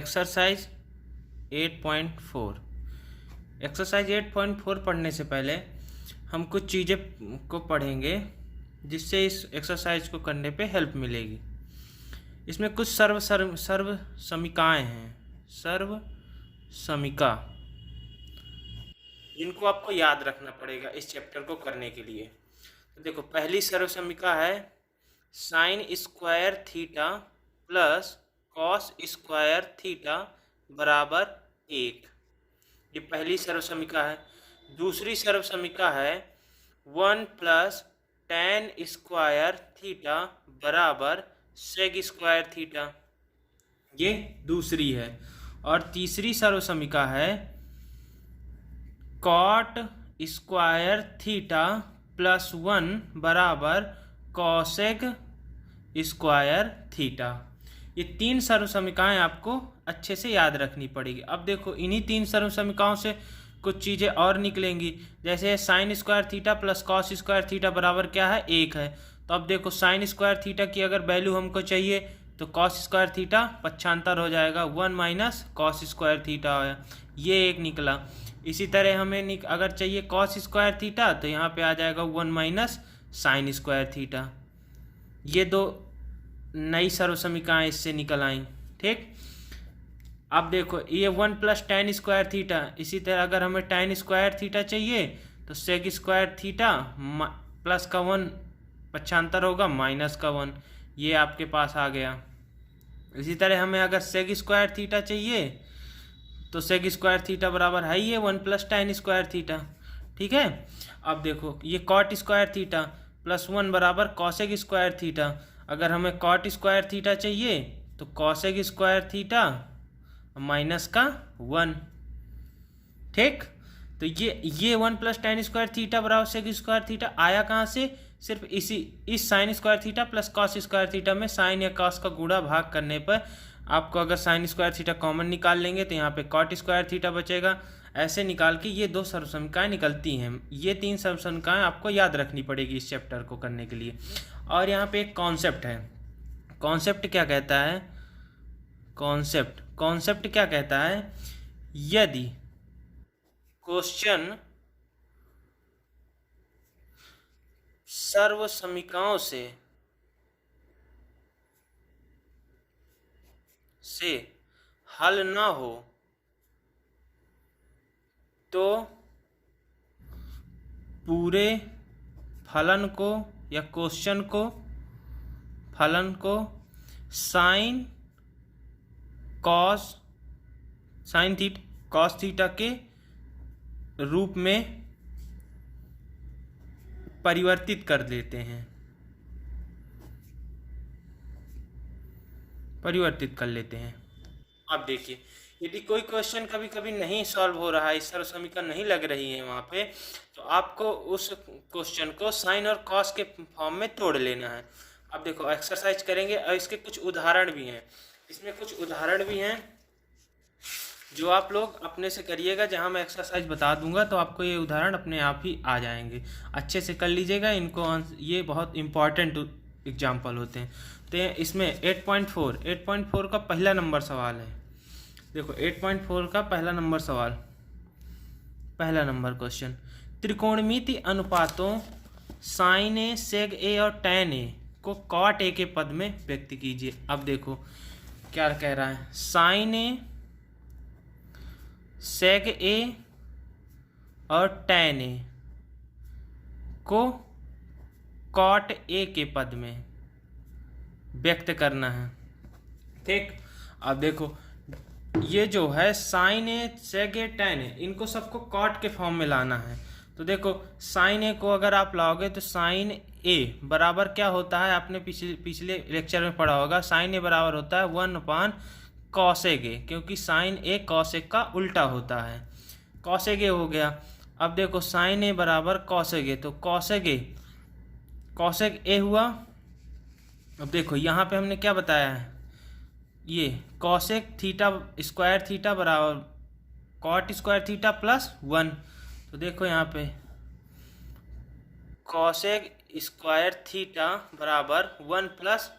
Exercise 8.4। Exercise 8.4 पढ़ने से पहले हम कुछ चीज़ें को पढ़ेंगे जिससे इस एक्सरसाइज को करने पे हेल्प मिलेगी। इसमें कुछ सर्व समीकाएँ हैं, सर्व समीका, जिनको आपको याद रखना पड़ेगा इस चैप्टर को करने के लिए। तो देखो, पहली सर्व समीका है sign square theta plus cos square theta बराबर 1। ये पहली सर्व समीका है। दूसरी सर्व समीका है 1 प्लस tan स्क्वायर थीटा बराबर सेग स्क्वायर थीटा, ये दूसरी है। और तीसरी सर्व समीका है कॉट स्क्वायर थीटा प्लस 1 बराबर कॉसेग स्क्वायर थीटा। ये तीन सर्व समीकाएँ आपको अच्छे से याद रखनी पड़ेगी। अब देखो, इन्हीं तीन सर्व समीकाओं से कुछ चीज़ें और निकलेंगी, जैसे sign square theta plus cos square theta बराबर क्या है, 1 है। तो अब देखो, साइन स्क्वायर थीटा की अगर वैल्यू हमको चाहिए तो कॉस स्क्वायर थीटा पक्षांतर हो जाएगा, 1 माइनस कॉस स्क्वायर थीटा होया, ये एक निकला। इसी तरह हमें अगर चाहिए कॉस स्क्वायर थीटा तो यहाँ पे आ जाएगा 1 माइनस साइन स्क्वायर थीटा। ये दो नई सर्व समीकाएँ इससे निकल आई। ठीक, अब देखो, ये 1 प्लस tan स्क्वायर थीटा, इसी तरह अगर हमें tan स्क्वायर थीटा चाहिए तो सेक स्क्वायर थीटा प्लस का 1 पक्षांतर होगा माइनस का 1, ये आपके पास आ गया। इसी तरह हमें अगर सेक स्क्वायर थीटा चाहिए तो सेक स्क्वायर थीटा बराबर है ये 1 प्लस tan स्क्वायर थीटा। ठीक है, अब देखो, ये कॉट स्क्वायर थीटा प्लस 1 बराबर कॉसेक स्क्वायर थीटा। अगर हमें कॉट स्क्वायर थीटा चाहिए तो कॉसेक स्क्वायर थीटा माइनस का 1। ठीक, तो ये 1 प्लस tan स्क्वायर थीटा बराबर सेक स्क्वायर थीटा आया कहाँ से, सिर्फ इस sign square theta plus cos square theta में साइन या कॉस का गुणा भाग करने पर आपको अगर साइन स्क्वायर थीटा कॉमन निकाल लेंगे तो यहाँ पे कॉट स्क्वायर थीटा बचेगा। ऐसे निकाल के ये दो सर्व समीकाएँ निकलती हैं। ये तीन सर्व समीकाएँ आपको याद रखनी पड़ेगी इस चैप्टर को करने के लिए। और यहाँ पे एक कॉन्सेप्ट है। कॉन्सेप्ट क्या कहता है, कॉन्सेप्ट क्या कहता है, यदि क्वेश्चन सर्व समीकाओं से हल ना हो तो पूरे फलन को या क्वेश्चन को फलन को साइन कॉस थीटा के रूप में परिवर्तित कर देते हैं, परिवर्तित कर लेते हैं। अब देखिए, यदि कोई क्वेश्चन कभी कभी नहीं सॉल्व हो रहा है, इस सर्व समीकरण नहीं लग रही है वहाँ पे, तो आपको उस क्वेश्चन को साइन और कॉस के फॉर्म में तोड़ लेना है। अब देखो, एक्सरसाइज करेंगे और इसके कुछ उदाहरण भी हैं। इसमें कुछ उदाहरण भी हैं जो आप लोग अपने से करिएगा। जहाँ मैं एक्सरसाइज बता दूंगा तो आपको ये उदाहरण अपने आप ही आ जाएंगे। अच्छे से कर लीजिएगा इनको, ये बहुत इम्पॉर्टेंट एग्जाम्पल होते हैं। तो इसमें 8.4 का पहला नंबर सवाल है। देखो, 8.4 का पहला नंबर सवाल, पहला नंबर क्वेश्चन, त्रिकोणमिति अनुपातों साइन ए, सेग ए और टैन ए को कॉट ए के पद में व्यक्त कीजिए। अब देखो क्या कह रहा है, साइन ए, सेग ए और टैन ए को कॉट ए के पद में व्यक्त करना है। ठीक, अब देखो, ये जो है sign A, सेग A, tan A, इनको सबको कॉट के फॉर्म में लाना है। तो देखो, साइन ए को अगर आप लाओगे तो साइन ए बराबर क्या होता है, आपने पिछले लेक्चर में पढ़ा होगा, साइन ए बराबर होता है 1 कॉसेग ए, क्योंकि साइन ए कॉसेग का उल्टा होता है, कॉसेग ए हो गया। अब देखो, साइन ए बराबर कॉसेग ए, तो कॉसेग ए हुआ। अब देखो, यहाँ पे हमने क्या बताया है, ये कॉसेक थीटा स्क्वायर थीटा बराबर कॉट स्क्वायर थीटा प्लस 1। तो देखो यहाँ पे कॉसेक स्क्वायर थीटा बराबर 1 प्लस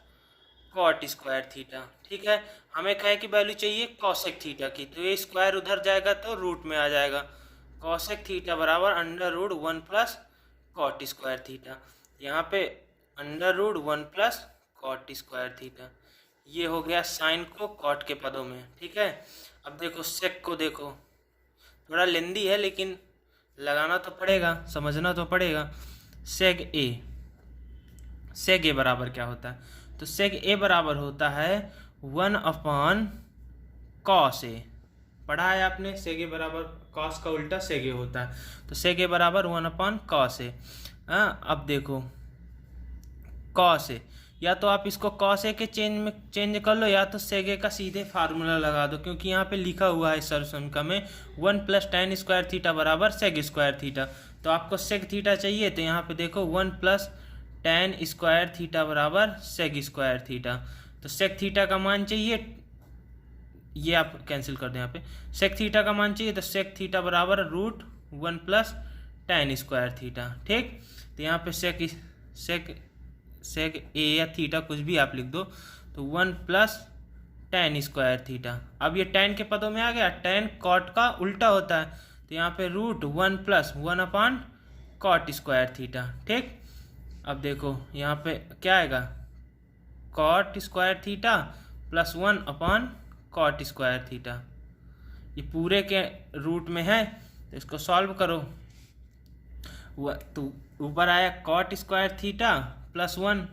कॉट स्क्वायर थीटा। ठीक है, हमें कहे की वैल्यू चाहिए कॉसेक थीटा की, तो ये स्क्वायर उधर जाएगा तो रूट में आ जाएगा। कॉसेक थीटा बराबर under root 1 plus cot square theta. यहाँ पे under root 1 plus cot square theta. ये हो गया साइन को कॉट के पदों में। ठीक है, अब देखो सेक को देखो, थोड़ा लेंदी है लेकिन लगाना तो पड़ेगा, समझना तो पड़ेगा। सेग ए बराबर क्या होता है? तो सेग ए बराबर होता है 1 कॉस ए। पढ़ा है आपने, सेग ए बराबर कॉस का उल्टा सेग ए होता है, तो सेग ए बराबर 1 कॉस ए। अब देखो कॉस ए, या तो आप इसको कॉस ए के चेंज कर लो, या तो सेग ए का सीधे फार्मूला लगा दो, क्योंकि यहाँ पे लिखा हुआ है सर्वसमीका में 1 प्लस tan स्क्वायर थीटा बराबर सेग स्क्वायर थीटा। तो आपको सेग थीटा चाहिए, तो यहाँ पे देखो 1 प्लस tan स्क्वायर थीटा बराबर सेग स्क्वायर थीटा। तो सेग थीटा का मान चाहिए, ये आप कैंसिल कर दें यहाँ पे, सेक थीटा का मान चाहिए, तो सेक थीटा बराबर root 1 plus tan square theta. ठीक, तो यहाँ पे सेक ए या थीटा कुछ भी आप लिख दो, तो 1 प्लस tan स्क्वायर थीटा। अब ये tan के पदों में आ गया, tan कॉट का उल्टा होता है, तो यहाँ पे root 1 plus 1 cot square theta. ठीक, अब देखो यहाँ पे क्या आएगा, cot square theta plus 1 cot square theta. ये पूरे के रूट में है, तो इसको सॉल्व करो। तो ऊपर आया cot square theta plus 1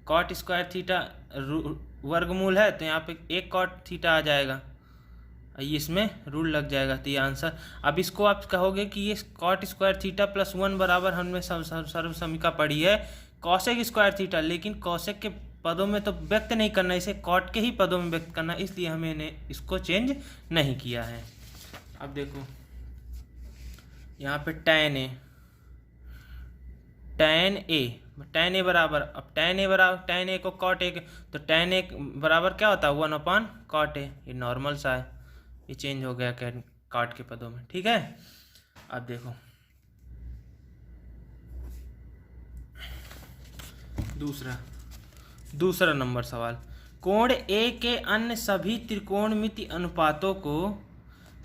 cot square theta वर्गमूल है, तो यहाँ पे 1 कॉट थीटा आ जाएगा, ये इसमें रूल लग जाएगा, तो ये आंसर। अब इसको आप कहोगे कि ये कॉट स्क्वायर थीटा प्लस 1 बराबर हमने सर्वसमीका पढ़ी है कॉसेक स्क्वायर थीटा, लेकिन कॉसेक के पदों में तो व्यक्त नहीं करना, इसे कॉट के ही पदों में व्यक्त करना, इसलिए हमने इसको चेंज नहीं किया है। अब देखो यहाँ पे tan ए बराबर, अब tan ए को कॉट ए, तो tan ए बराबर क्या होता है 1 कॉट ए। ये नॉर्मल सा है, ये चेंज हो गया कॉट के पदों में। ठीक है, अब देखो दूसरा नंबर सवाल, कोण ए के अन्य सभी त्रिकोणमिति अनुपातों को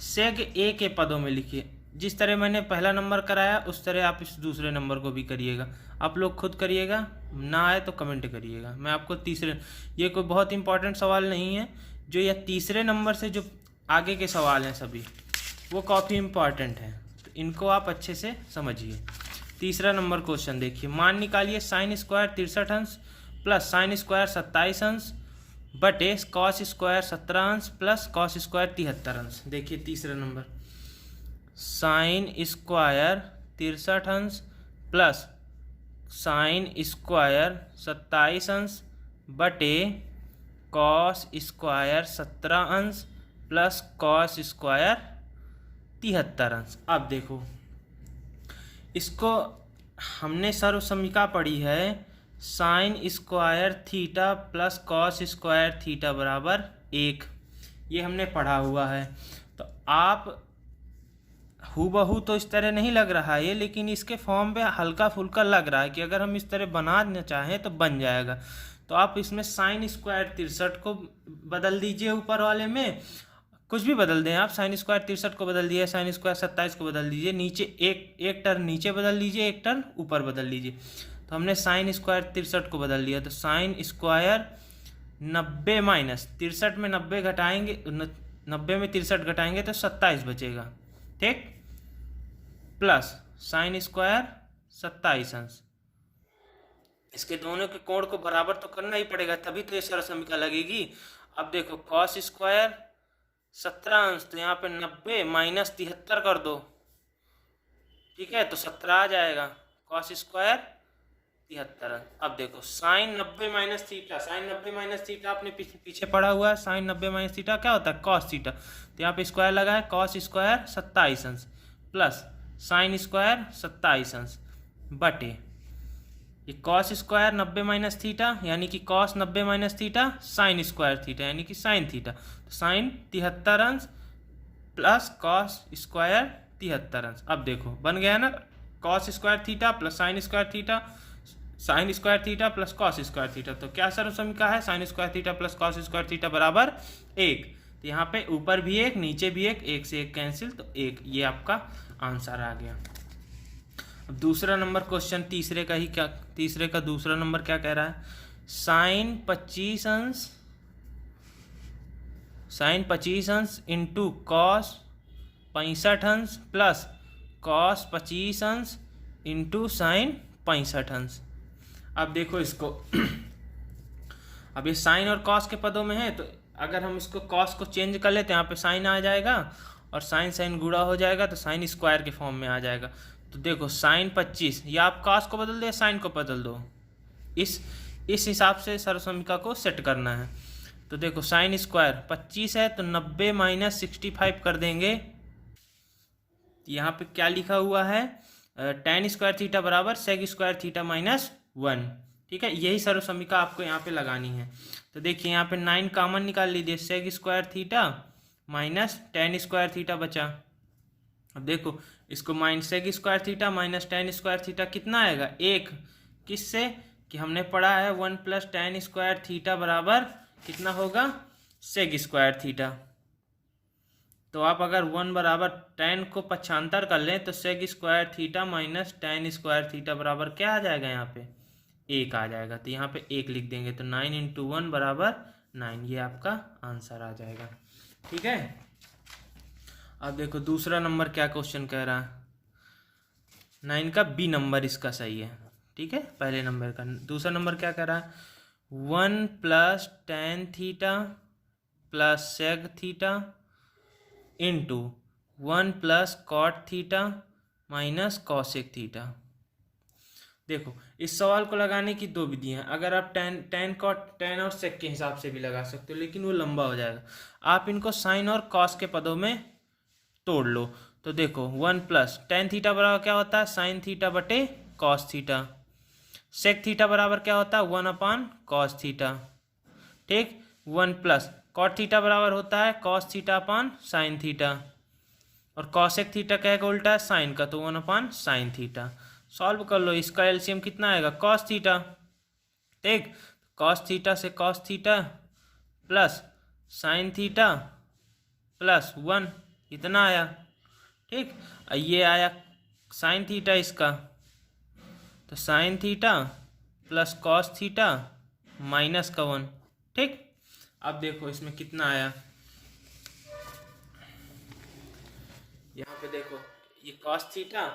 सेग ए के पदों में लिखिए। जिस तरह मैंने पहला नंबर कराया उस तरह आप इस दूसरे नंबर को भी करिएगा। आप लोग खुद करिएगा, ना आए तो कमेंट करिएगा। मैं आपको ये कोई बहुत इंपॉर्टेंट सवाल नहीं है, जो यह तीसरे नंबर से जो आगे के सवाल हैं सभी वो काफ़ी इम्पॉर्टेंट हैं, तो इनको आप अच्छे से समझिए। तीसरा नंबर क्वेश्चन देखिए, मान निकालिए साइन स्क्वायर 63 अंश प्लस साइन स्क्वायर 27 अंश बटे कॉस स्क्वायर 17 अंश प्लस कॉस स्क्वायर 73 अंश। देखिए तीसरा नंबर, साइन स्क्वायर 63 अंश प्लस साइन स्क्वायर 27 अंश बटे कॉस स्क्वायर 17 अंश प्लस कॉस स्क्वायर 73 अंश। अब देखो इसको हमने सर्वसमीका पढ़ी है sign square theta plus cos square theta बराबर 1, ये हमने पढ़ा हुआ है। तो आप हूबहू तो इस तरह नहीं लग रहा है ये, लेकिन इसके फॉर्म पे हल्का फुल्का लग रहा है कि अगर हम इस तरह बनाना चाहें तो बन जाएगा। तो आप इसमें साइन स्क्वायर 63 को बदल दीजिए, ऊपर वाले में कुछ भी बदल दें आप, साइन स्क्वायर 63 को बदल दिए, साइन स्क्वायर 27 को बदल दीजिए, नीचे एक टर्म नीचे बदल लीजिए, एक टर्म ऊपर बदल लीजिए। तो हमने साइन स्क्वायर 63 को बदल दिया, तो साइन स्क्वायर 90 माइनस 63 में 90 घटाएंगे, 90 में 63 घटाएंगे तो 27 बचेगा। ठीक, प्लस साइन स्क्वायर 27 अंश, इसके दोनों के कोण को बराबर तो करना ही पड़ेगा, तभी तो ये सर्वसमीका लगेगी। अब देखो कॉस स्क्वायर 17 अंश, तो यहाँ पे 90 माइनस 73 कर दो, ठीक है, तो 17 आ जाएगा, कॉस स्क्वायर 73 अंश। अब देखो sine 90 minus theta, sine 90 minus theta आपने पीछे पढ़ा हुआ है, साइन 90 माइनस थीटा क्या होता है कॉस थीटा, तो यहाँ पे स्क्वायर लगा है, कॉस स्क्वायर 27 अंश प्लस साइन स्क्वायर 27 अंश बटे ये कॉस स्क्वायर 90 माइनस थीटा यानी कि cos 90 minus theta sign square theta यानी कि साइन थीटा, तो साइन 73 अंश प्लस कॉस स्क्वायर 73 अंश। अब देखो बन गया ना, cos square theta plus sign square theta sine square theta plus cos square theta. तो क्या सर्व समीकरण है, sign square theta plus cos square theta बराबर 1। तो यहाँ पे ऊपर भी एक नीचे भी एक से एक कैंसिल, तो 1, ये आपका आंसर आ गया। अब दूसरा नंबर क्वेश्चन तीसरे का दूसरा नंबर क्या कह रहा है, साइन 25 अंश इंटू कॉस 65 अंश प्लस कॉस 25 अंश इंटू साइन 65 अंश। अब देखो इसको अब ये साइन और कॉस के पदों में है, तो अगर हम इसको कॉस को चेंज कर लेते हैं, यहाँ पे साइन आ जाएगा और साइन साइन गुणा हो जाएगा, तो साइन स्क्वायर के फॉर्म में आ जाएगा। तो देखो साइन 25, या आप कॉस को बदल दो, साइन को बदल दो, इस हिसाब से सर्व समीकरण को सेट करना है। तो देखो साइन स्क्वायर 25 है, तो 90 माइनस 65 कर देंगे। यहाँ पे क्या लिखा हुआ है, tan स्क्वायर थीटा बराबर सेक स्क्वायर थीटा माइनस 1। ठीक है, यही सर्व समीकरण आपको यहाँ पे लगानी है। तो देखिए यहाँ पे 9 कॉमन निकाल लीजिए, sec square theta minus tan square theta बचा। अब देखो इसको minus sec square theta minus tan square theta कितना आएगा, 1। किससे कि हमने पढ़ा है 1 प्लस tan स्क्वायर थीटा बराबर कितना होगा, सेक स्क्वायर थीटा। तो आप अगर 1 बराबर tan को पक्षांतर कर लें, तो sec square theta minus tan square theta बराबर क्या आ जाएगा, यहाँ पे 1 आ जाएगा। तो यहाँ पे 1 लिख देंगे, तो 9 इंटू 1 बराबर 9, ये आपका आंसर आ जाएगा। ठीक है, अब देखो दूसरा नंबर क्या क्वेश्चन कह रहा है, 9 का बी नंबर इसका सही है। ठीक है, पहले नंबर का। दूसरा नंबर क्या कह रहा है, 1 plus tan theta plus sec theta into 1 plus cot theta minus cosec theta. देखो इस सवाल को लगाने की दो विधियां, अगर आप tan और सेक के हिसाब से भी लगा सकते हो, लेकिन वो लंबा हो जाएगा। आप इनको साइन और कॉस के पदों में तोड़ लो। तो देखो 1 प्लस tan थीटा बराबर क्या होता है, साइन थीटा बटे कॉस थीटा। सेक थीटा बराबर क्या होता है, 1 अपान कॉस थीटा। ठीक, 1 प्लस कॉट थीटा बराबर होता है cos theta upon sign theta, और कॉसेक थीटा क्या का उल्टा है, साइन का, तो 1 अपान साइन थीटा। सॉल्व कर लो, इसका एलसीएम कितना आएगा, कॉस थीटा। ठीक, कॉस थीटा से cos theta plus sine theta plus 1, इतना आया। ठीक, ये आया साइन थीटा इसका, तो sign theta plus cos theta minus का 1। ठीक, अब देखो इसमें कितना आया, यहाँ पे देखो ये cos theta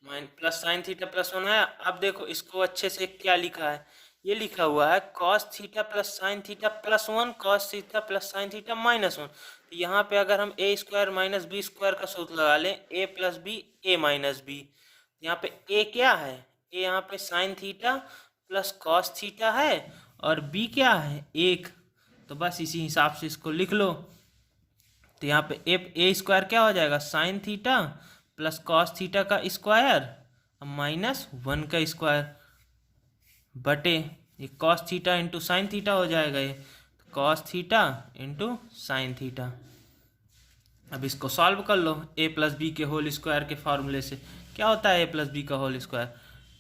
plus sine theta plus 1 आया। अब देखो इसको अच्छे से क्या लिखा है, ये लिखा हुआ है cos theta plus sine theta plus 1 cos theta plus sine theta minus 1। तो यहाँ पे अगर हम ए स्क्वायर माइनस बी स्क्वायर का सूत्र लगा लें, ए plus B A minus B, यहाँ पे ए क्या है, ए यहाँ पे sign theta plus cos theta है, और बी क्या है 1। तो बस इसी हिसाब से इसको लिख लो। तो यहाँ पे ए स्क्वायर क्या हो जाएगा, sine theta plus cos theta का स्क्वायर माइनस 1 का स्क्वायर बटे ये cos theta into sine theta हो जाएगा, ये cos theta into sine theta. अब इसको सॉल्व कर लो, ए प्लस बी के होल स्क्वायर के फॉर्मूले से क्या होता है, ए प्लस बी का whole square,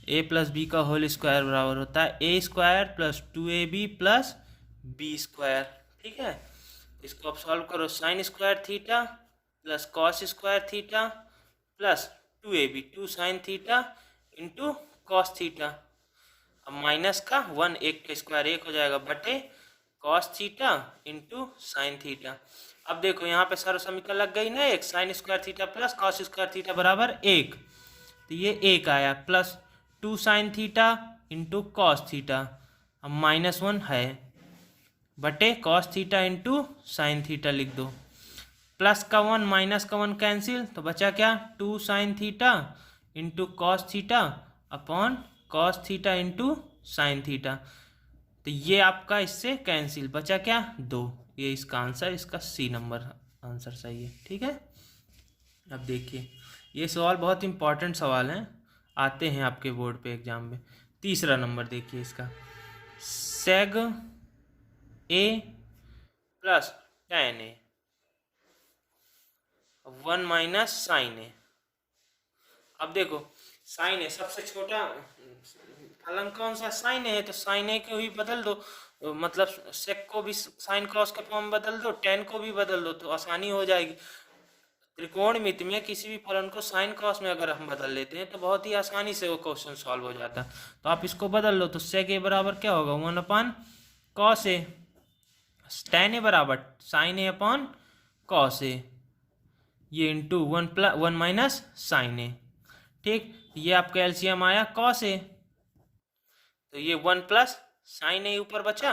a plus b का होल स्क्वायर बराबर होता है a square plus 2ab plus B square. ठीक है, इसको आप सॉल्व करो, sign square theta plus cos square theta plus 2ab 2 sign theta into cos theta, अब माइनस का 1, 1 का स्क्वायर 1 हो जाएगा बटे cos theta into sine theta. अब देखो यहाँ पे सर्व समीकरण लग गई ना, एक sign square theta plus cos square theta बराबर 1, तो ये 1 आया plus 2 sign theta into cos theta, अब माइनस 1 है बटे cos theta into sine theta लिख दो, प्लस का 1 माइनस का 1 कैंसिल, तो बचा क्या 2 sign theta into cos theta upon cos theta into sine theta. तो ये आपका इससे कैंसिल, बचा क्या 2, ये इसका आंसर, इसका सी नंबर आंसर सही है। ठीक है, अब देखिए ये सवाल बहुत इंपॉर्टेंट सवाल हैं, आते हैं आपके बोर्ड पे एग्जाम में। तीसरा नंबर देखिए इसका, सेग ए प्लस tan ए 1 माइनस साइन ए। अब देखो साइन ए सबसे छोटा फलन कौन सा साइन है, तो साइन ए को ही बदल दो, मतलब सेक को भी साइन कॉस के फॉर्म में बदल दो, टेन को भी बदल दो, तो आसानी हो जाएगी। त्रिकोणमिति में किसी भी फलन को साइन कॉस में अगर हम बदल लेते हैं तो बहुत ही आसानी से वो क्वेश्चन सॉल्व हो जाता है। तो आप इसको बदल लो, तो सेक ए बराबर क्या होगा, 1/cos ए, टेन ए बराबर sin A upon cos A, ये इंटू 1 माइनस साइन ए। ठीक, ये आपका एलसीएम आया कॉस ए, तो ये 1 प्लस साइन ए ऊपर बचा,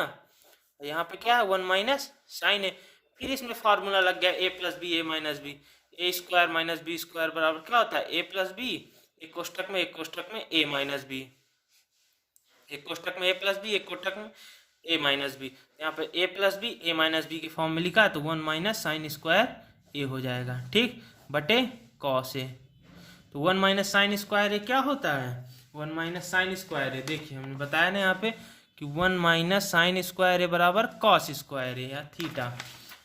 यहाँ पे क्या है 1 माइनस साइन ए। फिर इसमें फार्मूला लग गया ए plus B A minus B, A square minus b square बराबर क्या होता है ए प्लस बी, एक कोष्टक में ए माइनस बी, एक कोष्टक में ए प्लस बी, एक कोष्टक में ए माइनस बी। यहाँ पे A plus B A minus B की फॉर्म में लिखा है, तो 1 माइनस साइन स्क्वायर ए हो जाएगा। ठीक, बटे कॉस ए, तो 1 माइनस साइन स्क्वायर ए क्या होता है, 1 माइनस साइन स्क्वायर ए, देखिए हमने बताया ना यहाँ पे कि 1 माइनस साइन स्क्वायर ए बराबर कॉस स्क्वायर ए या थीटा।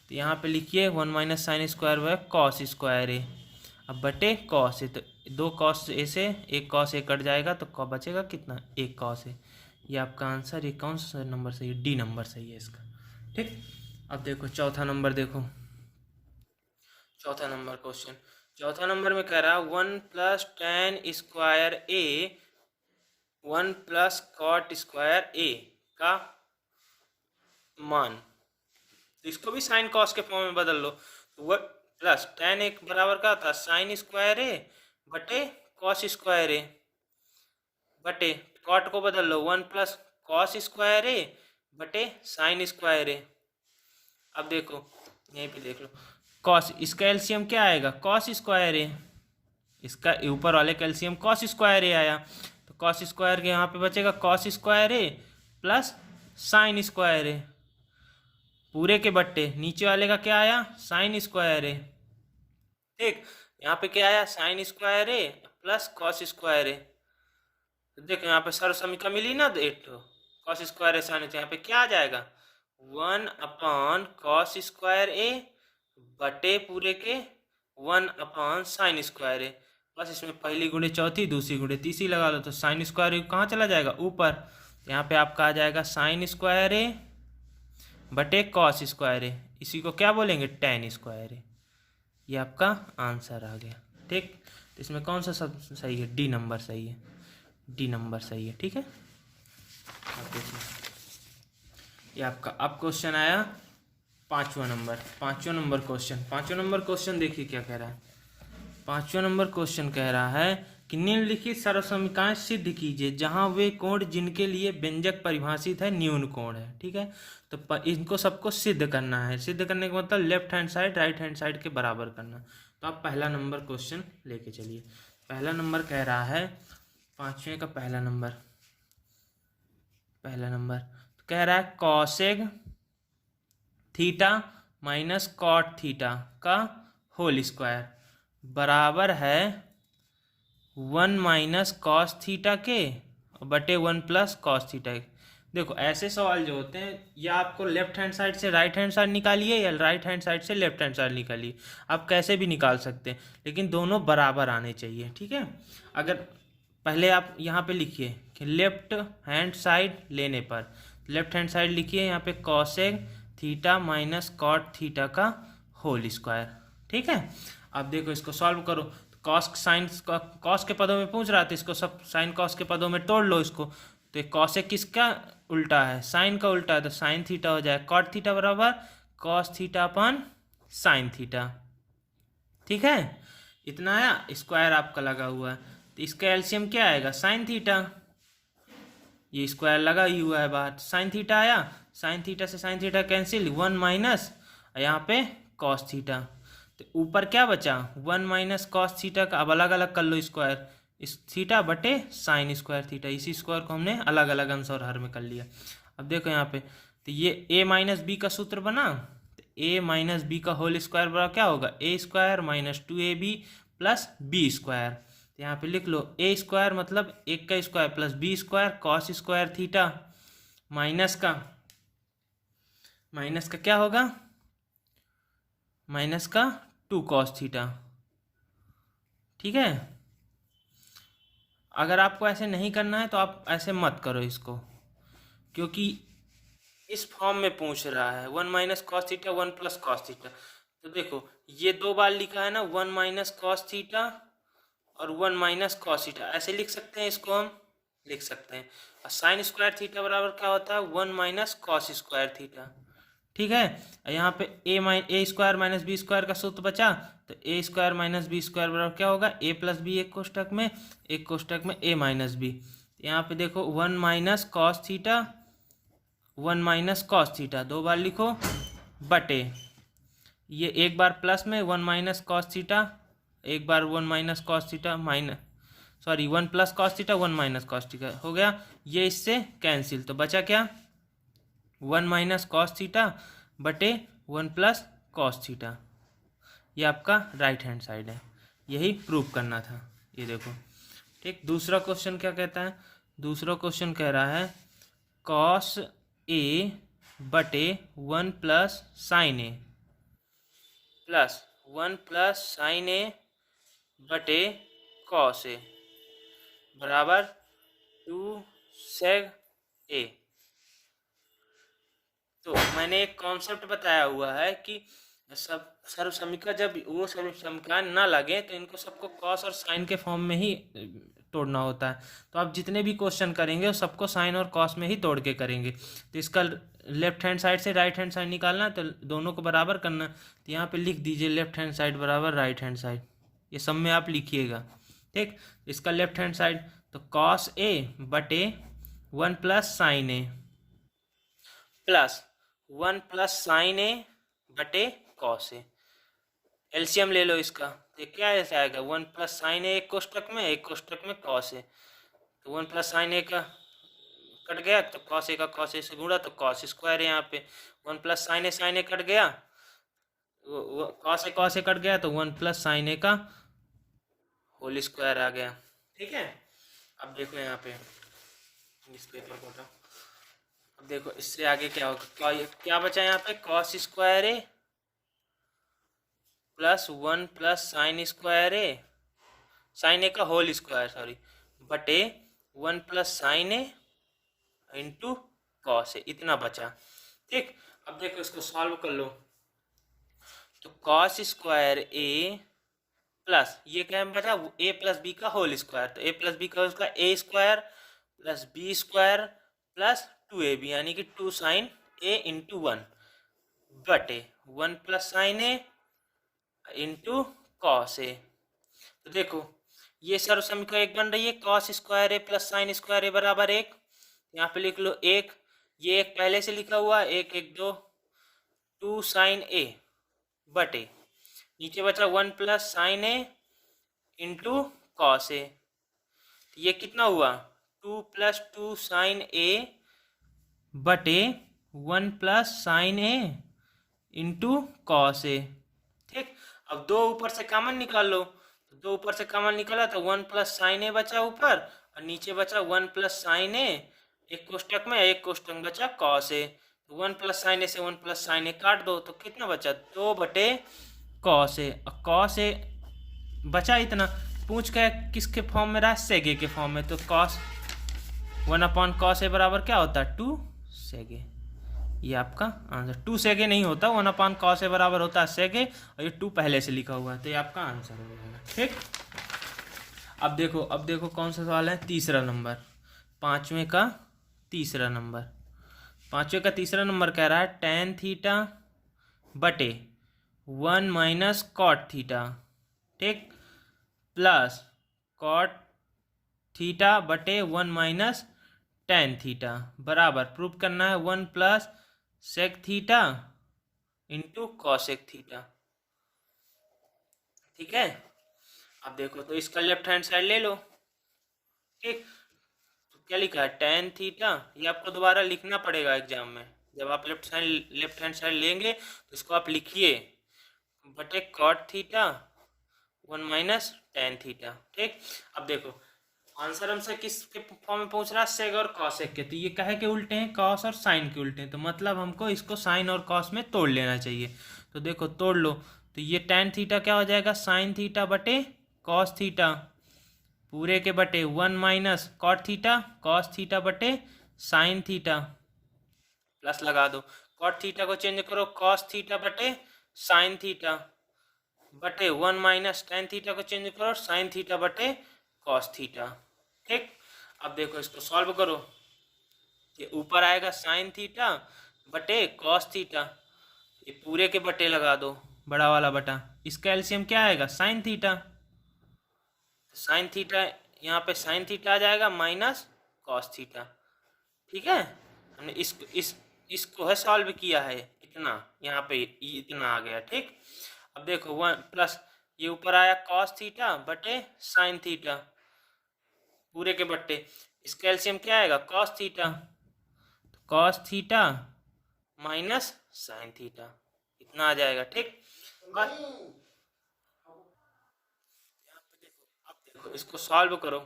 तो यहाँ पे लिखिए 1 माइनस साइन स्क्वायर बराबर कॉस स्क्वायर ए, अब बटे कॉस ए, तो 2 कॉस ए से 1 कॉस ए कट जाएगा, तो बचेगा कितना 1 कॉस ए। ये आपका आंसर, ये कौन सा नंबर सही है, डी नंबर सही है इसका। ठीक, अब देखो चौथा नंबर, देखो चौथा नंबर क्वेश्चन, चौथा नंबर में कह रहा है 1 plus tan square a 1 plus cot square ए का मान, तो इसको भी साइन कॉस के फॉर्म में बदल लो, तो 1 प्लस टेन एक बराबर का था साइन स्क्वायर ए बटे कॉस स्क्वायर ए, बटे कॉट को बदल लो 1 प्लस कॉस स्क्वायर ए बटे साइन स्क्वायर ए। अब देखो यहीं पे देख लो, कॉस, इसका एलसीएम क्या आएगा कॉस स्क्वायर ए, इसका ऊपर वाले का एलसीएम कॉस स्क्वायर ए आया, तो कॉस स्क्वायर के यहाँ पे बचेगा cos square a plus sign square ए, पूरे के बट्टे नीचे वाले का क्या आया साइन स्क्वायर ए। ठीक, यहाँ पे क्या आया sign square a plus cos square a, तो देखो यहाँ पे सर्व समीकरण मिली ना, कॉस स्क्वायर ए साइन, यहाँ पे क्या आ जाएगा 1 अपॉन कॉस स्क्वायर ए बटे पूरे के 1 अपॉन साइन स्क्वायर ए, बस इसमें पहली गुणे चौथी दूसरी गुणे तीसरी लगा लो, तो साइन स्क्वायर ए कहाँ चला जाएगा ऊपर, यहाँ पे आपका आ जाएगा साइन स्क्वायर ए बटे कॉस स्क्वायर ए, इसी को क्या बोलेंगे टेन स्क्वायर ए, ये आपका आंसर आ गया। ठीक, तो इसमें कौन सा सब सही है, डी नंबर सही है, डी नंबर सही है। ठीक है, अब देखिए ये आपका अब क्वेश्चन आया पाँचवा नंबर क्वेश्चन देखिए क्या कह रहा है। पाँचवा नंबर क्वेश्चन कह रहा है कि निम्नलिखित सर्वसमीकरण सिद्ध कीजिए जहां वे कोण जिनके लिए व्यंजक परिभाषित है न्यून कोण है। ठीक है, तो इनको सबको सिद्ध करना है, सिद्ध करने का मतलब left hand side right hand side के बराबर करना। तो आप पहला नंबर क्वेश्चन लेके चलिए। पहला नंबर कह रहा है, पाँचवें का पहला नंबर तो कह रहा है cosec theta minus cot theta का होल स्क्वायर बराबर है 1 माइनस कॉस थीटा के बटे 1 प्लस कॉस थीटा के। देखो ऐसे सवाल जो होते हैं, या आपको लेफ्ट हैंड साइड से राइट हैंड साइड निकालिए या राइट हैंड साइड से लेफ्ट हैंड साइड निकालिए, आप कैसे भी निकाल सकते हैं, लेकिन दोनों बराबर आने चाहिए। ठीक है, अगर पहले आप यहाँ पे लिखिए कि लेफ्ट हैंड साइड लेने पर, लेफ्ट हैंड साइड लिखिए यहाँ पे cosec theta minus cot theta का होल स्क्वायर। ठीक है, अब देखो इसको सॉल्व करो, तो कॉस साइन कॉस के पदों में पूछ रहा था, इसको सब साइन कॉस के पदों में तोड़ लो इसको, तो ये कॉसेक किसका उल्टा है साइन का उल्टा है, तो साइन थीटा हो जाए कॉट थीटा बराबर कॉस थीटा अपन साइन थीटा। ठीक है, इतना आया, स्क्वायर आपका लगा हुआ है, तो इसका एलसीएम क्या आएगा साइन थीटा, ये स्क्वायर लगा ही हुआ है बाहर, साइन थीटा आया, साइन थीटा से साइन थीटा कैंसिल 1 माइनस यहाँ पे कॉस थीटा, तो ऊपर क्या बचा 1 माइनस कॉस थीटा का, अब अलग अलग कर लो स्क्वायर, इस थीटा बटे साइन स्क्वायर थीटा, इसी स्क्वायर को हमने अलग अलग अंश और हर में कर लिया। अब देखो यहाँ पे, तो ये a माइनस बी का सूत्र बना, तो a माइनस बी का होल स्क्वायर बराबर क्या होगा a square minus 2ab plus B square. तो यहाँ पे लिख लो a स्क्वायर मतलब 1 का square plus B square cos square theta minus का क्या होगा माइनस का 2 कॉस थीटा। ठीक है, अगर आपको ऐसे नहीं करना है तो आप ऐसे मत करो इसको, क्योंकि इस फॉर्म में पूछ रहा है 1 minus cos theta 1 plus cos theta. तो देखो ये 2 बार लिखा है ना, 1 माइनस कॉस थीटा और 1 माइनस कॉस थीटा, ऐसे लिख सकते हैं, इसको हम लिख सकते हैं। और साइन स्क्वायर थीटा बराबर क्या होता है 1 माइनस कॉस स्क्वायर थीटा। ठीक है, यहाँ पे ए स्क्वायर माइनस बी स्क्वायर का सूत्र बचा, तो ए स्क्वायर माइनस बी स्क्वायर बराबर क्या होगा ए प्लस बी, एक कोष्टक में, एक कोष्टक में ए माइनस बी। यहाँ पे देखो 1 minus cos theta 1 minus cos theta 2 बार लिखो, बटे ये एक बार प्लस में 1 माइनस कॉस थीटा, एक बार 1 minus cos theta minus 1 plus cos theta 1 minus cos theta हो गया, ये इससे कैंसिल, तो बचा क्या 1 माइनस कॉस थीटा बटे 1 प्लस कॉस थीटा। ये आपका राइट हैंड साइड है, यही प्रूव करना था। ये देखो ठीक। दूसरा क्वेश्चन क्या कहता है, दूसरा क्वेश्चन कह रहा है कॉस ए बटे 1 plus sine A plus 1 plus sine ए बटे कॉस ए बराबर 2 सेग ए। तो मैंने एक कॉन्सेप्ट बताया हुआ है कि सब सर्व समीकरण जब वो सर्व समीकरण ना लगे तो इनको सबको कॉस और साइन के फॉर्म में ही तोड़ना होता है। तो आप जितने भी क्वेश्चन करेंगे वो सबको साइन और कॉस में ही तोड़ के करेंगे। तो इसका लेफ्ट हैंड साइड से राइट हैंड साइड निकालना है, तो दोनों को बराबर करना है। तो यहाँ पे लिख दीजिए लेफ्ट हैंड साइड बराबर राइट हैंड साइड, ये सब में आप लिखिएगा। ठीक, इसका लेफ्ट हैंड साइड तो कॉस ए बटे 1 plus sine A plus 1 plus sine ए बटे कॉस ए। एलसीएम ले लो इसका, तो क्या ऐसा आएगा 1 प्लस साइन ए एक कोष्टक में, एक कोष्टक में कॉस ए। तो 1 प्लस साइन ए का कट गया तो कॉस ए का कॉस ए से गुणा, तो कॉस स्क्वायर है यहाँ पे। 1 प्लस साइन ए कट गया, कॉस ए कट गया, तो 1 प्लस साइन ए का होल स्क्वायर आ गया। ठीक है, अब देखो यहाँ पे इस पेपर को उठाओ, अब देखो इससे आगे क्या होगा, क्या बचा यहाँ पे cos square a plus 1 plus sign square A, sin a का होल स्क्वायर बटे 1 plus sine A into cos A, इतना बचा। ठीक, अब देखो इसको सॉल्व कर लो, तो कॉस स्क्वायर ए प्लस ये क्या बचा ए प्लस बी का होल स्क्वायर, तो ए प्लस बी का उसका a square plus B square plus 2ab यानी कि 2 साइन ए इंटू 1 बटे 1 plus sine A into cos A. तो देखो ये सर्व समीकरण एक बन रही है, cos square a plus sign square ए बराबर 1। यहाँ पे लिख लो 1, ये एक पहले से लिखा हुआ है 1 1 2 2 साइन ए बटे नीचे बचा 1 plus sine A into cos A. ये कितना हुआ 2 प्लस 2 साइन ए बटे 1 plus sine A into cos A. ठीक, अब 2 ऊपर से कॉमन निकाल लो, तो 2 ऊपर से कॉमन निकाला तो 1 प्लस साइन ए बचा ऊपर और नीचे बचा 1 प्लस साइन ए, एक कोष्टक में एक कोष्टक में बचा कॉस ए। तो 1 प्लस साइन ए से 1 प्लस साइन ए काट दो, तो कितना बचा 2 बटे कॉस ए। और कॉस ए बचा इतना, पूछ के किसके फॉर्म में रहा सेग ए के फॉर्म में, तो कॉस 1 अपॉन कॉस ए बराबर क्या होता है 2 सेग ए। ये आपका आंसर 2 सेग ए नहीं होता, 1 अपॉन कॉस ए बराबर होता है सेग ए, और ये 2 पहले से लिखा हुआ है, तो ये आपका आंसर हो जाएगा। ठीक, अब देखो कौन सा सवाल है, तीसरा नंबर, पांचवें का तीसरा नंबर कह रहा है tan थीटा बटे 1 माइनस कॉट थीटा, ठीक, प्लस कॉट थीटा बटे 1 माइनस tan थीटा बराबर प्रूव करना है 1 plus sec theta into cosec theta. ठीक है, अब देखो तो इसका लेफ्ट हैंड साइड ले लो। ठीक, तो क्या लिखा है tan थीटा, ये आपको दोबारा लिखना पड़ेगा एग्जाम में, जब आप लेफ्ट हैंड साइड लेंगे तो इसको आप लिखिए बटे cot theta 1 minus tan theta. ठीक, अब देखो आंसर हमसे किसके फॉर्म में पूछ रहा है सेग और कॉसेक के, तो ये कहे के उल्टे हैं, कॉस और साइन के उल्टे हैं, तो मतलब हमको इसको साइन और कॉस में तोड़ लेना चाहिए। तो देखो तोड़ लो, तो ये tan थीटा क्या हो जाएगा साइन थीटा बटे कॉस थीटा पूरे के बटे 1 minus cot theta cos theta बटे साइन थीटा, प्लस लगा दो, कॉट थीटा को चेंज करो कॉस थीटा बटे साइन थीटा बटे 1 माइनस टेन थीटा को चेंज करो साइन थीटा बटे कॉस थीटा। ठीक, अब देखो इसको सॉल्व करो, ये ऊपर आएगा साइन थीटा बटे कॉस थीटा, ये पूरे के बटे लगा दो बड़ा वाला बटा, इसका एलसीएम क्या आएगा साइन थीटा, साइन थीटा यहाँ पे साइन थीटा आ जाएगा माइनस कॉस थीटा। ठीक है, हमने इसको है सॉल्व किया है, इतना यहाँ पे इतना आ गया। ठीक, अब देखो 1 प्लस ये ऊपर आया कॉस थीटा बटे साइन थीटा पूरे के बट्टे, इसका एलसीएम क्या आएगा कॉस थीटा, तो cos theta minus sine theta इतना आ जाएगा। ठीक, बस अब देखो इसको सॉल्व करो,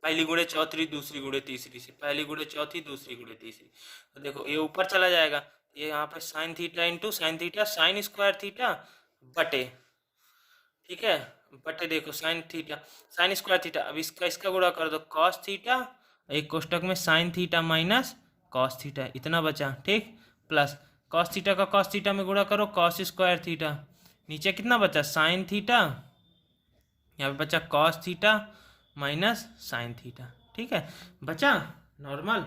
पहली गुणे चौथी दूसरी गुणे तीसरी से, पहली गुणे चौथी दूसरी गुणे तीसरी, तो देखो ये ऊपर चला जाएगा, ये यहाँ पे sign theta into sine theta sine square theta बटे, ठीक है बटे देखो sine theta sine square theta, अब इसका गुणा कर दो कॉस थीटा, एक कोष्टक में sign theta minus cos theta इतना बचा। ठीक, प्लस कॉस थीटा का कॉस थीटा में गुणा करो कॉस स्क्वायर थीटा, नीचे कितना बचा साइन थीटा, यहाँ पे बचा cos theta minus sine theta. ठीक है, बचा नॉर्मल।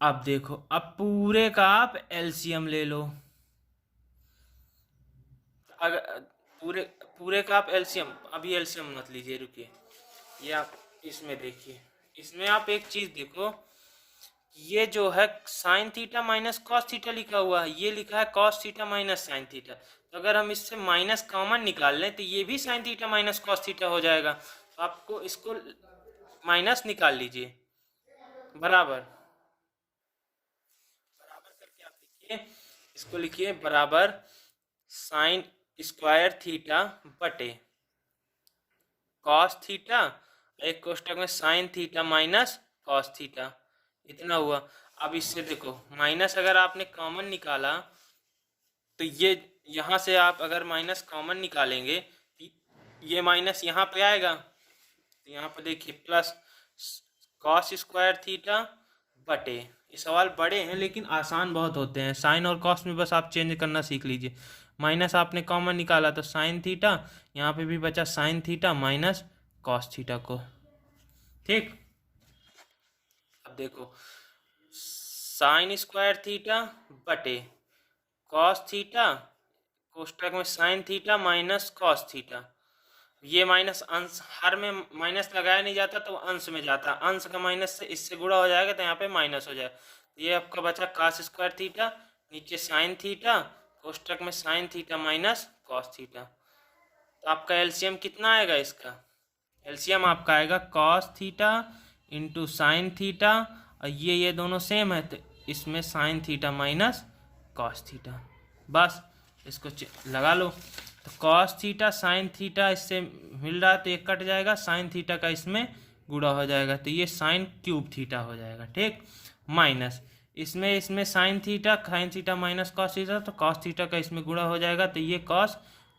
अब देखो अब पूरे का आप एलसीएम ले लो, अगर पूरे का आप एलसीएम, अभी एलसीएम मत लीजिए रुकिए, ये आप इसमें देखिए, इसमें आप एक चीज देखो, ये जो है sign theta minus cos theta लिखा हुआ है, ये लिखा है cos theta minus sine theta, तो अगर हम इससे माइनस कॉमन निकाल लें तो ये भी sign theta minus cos theta हो जाएगा, तो आपको इसको माइनस निकाल लीजिए, बराबर करके आप लिखिए, इसको लिखिए बराबर साइन स्क्वायर थीटा बटे कॉस थीटा, एक कोष्टक में sign theta minus cos theta इतना हुआ। अब इससे देखो माइनस अगर आपने कॉमन निकाला तो ये यहाँ से आप अगर माइनस कॉमन निकालेंगे ये माइनस यहाँ पे आएगा, तो यहाँ पे देखिए प्लस कॉस स्क्वायर थीटा बटे, ये सवाल बड़े हैं लेकिन आसान बहुत होते हैं, साइन और कॉस में बस आप चेंज करना सीख लीजिए, माइनस आपने कॉमन निकाला तो साइन थीटा, यहाँ पे भी बचा sign theta minus cos theta को। ठीक, अब देखो साइन स्क्वायर थीटा बटे कॉस थीटा कोष्टक में sign theta minus cos theta, ये माइनस अंश हर में माइनस लगाया नहीं जाता तो अंश में जाता, अंश का माइनस से इससे गुणा हो जाएगा तो यहाँ पे माइनस हो जाएगा, ये आपका बचा कॉस स्क्वायर थीटा, नीचे साइन थीटा कोष्टक में sign theta minus cos theta, तो आपका एलसीएम कितना आएगा, इसका एलसीएम आपका आएगा cos theta into sine theta, और ये दोनों सेम है तो इसमें sign theta minus cos theta, बस इसको लगा लो, तो कॉस थीटा साइन थीटा इससे मिल रहा है तो ये कट जाएगा, साइन थीटा का इसमें गुणा हो जाएगा तो ये साइन क्यूब थीटा हो जाएगा। ठीक, माइनस इसमें sign theta minus cos theta, तो कॉस थीटा का इसमें गुणा हो जाएगा तो ये कॉस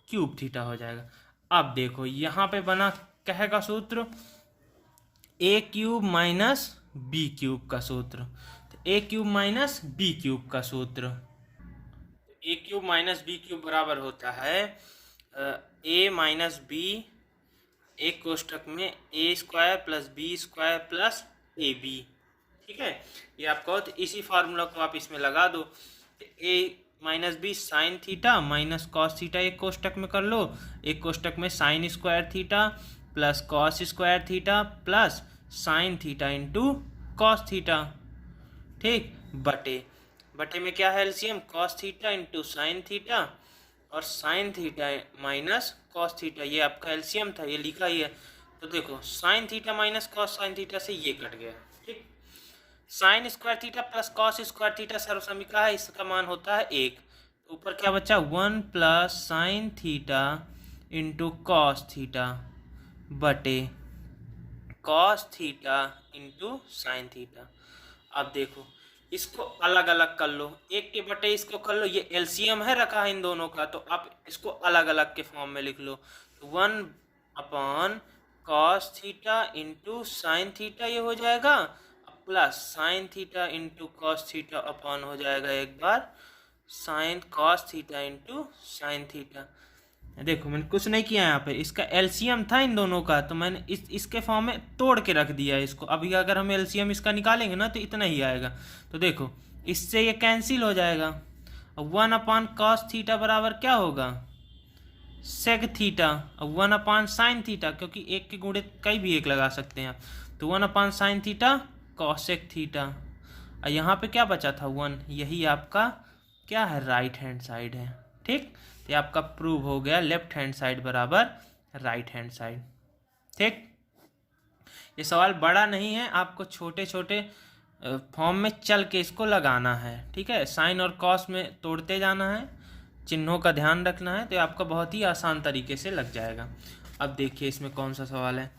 क्यूब थीटा हो जाएगा। अब देखो यहाँ पे बना क्या का सूत्र, a cube minus b cube का सूत्र, तो a cube minus b cube का सूत्र, a cube minus b cube बराबर होता है ए माइनस बी, एक कोष्टक में a square plus B square plus a b. ठीक है, ये आपका हो, तो इसी फार्मूला को आप इसमें लगा दो, तो a minus b sine theta minus cos theta एक कोष्टक में कर लो, एक कोष्टक में sine square theta plus cos square theta plus sine theta into cos theta. ठीक, बटे में क्या है LCM cos theta into sine theta और sine theta minus cos theta, ये आपका एलसीएम था, ये लिखा ही है, तो देखो sine theta minus cos sine theta से ये कट गया। ठीक, sine square theta plus cos square theta सर्वसमीका है, इसका मान होता है 1, तो ऊपर क्या बचा 1 plus sine theta into cos theta बटे cos theta into sine theta. अब देखो इसको अलग अलग कर लो, एक के बटे इसको कर लो, ये एलसीएम है रखा है इन दोनों का, तो आप इसको अलग अलग के फॉर्म में लिख लो, तो 1 upon cos theta into sine theta ये हो जाएगा, plus sine theta into cos theta upon हो जाएगा एक बार sine cos theta into sine theta. देखो मैंने कुछ नहीं किया यहाँ पे, इसका एलसीएम था इन दोनों का, तो मैंने इसके फॉर्म में तोड़ के रख दिया है इसको। अभी अगर हम एलसीएम इसका निकालेंगे ना तो इतना ही आएगा। तो देखो इससे ये कैंसिल हो जाएगा। अब 1/cos थीटा बराबर क्या होगा, सेक थीटा। अब 1/sin थीटा, क्योंकि एक के गुणे कई भी एक लगा सकते हैं आप, तो 1/sin थीटा कॉसेक थीटा। और यहाँ पे क्या बचा था 1, यही आपका क्या है, राइट हैंड साइड है। ठीक, तो आपका प्रूव हो गया लेफ्ट हैंड साइड बराबर राइट हैंड साइड। ठीक, ये सवाल बड़ा नहीं है, आपको छोटे छोटे फॉर्म में चल के इसको लगाना है। ठीक है, साइन और कॉस में तोड़ते जाना है, चिन्हों का ध्यान रखना है, तो आपका बहुत ही आसान तरीके से लग जाएगा। अब देखिए इसमें कौन सा सवाल है,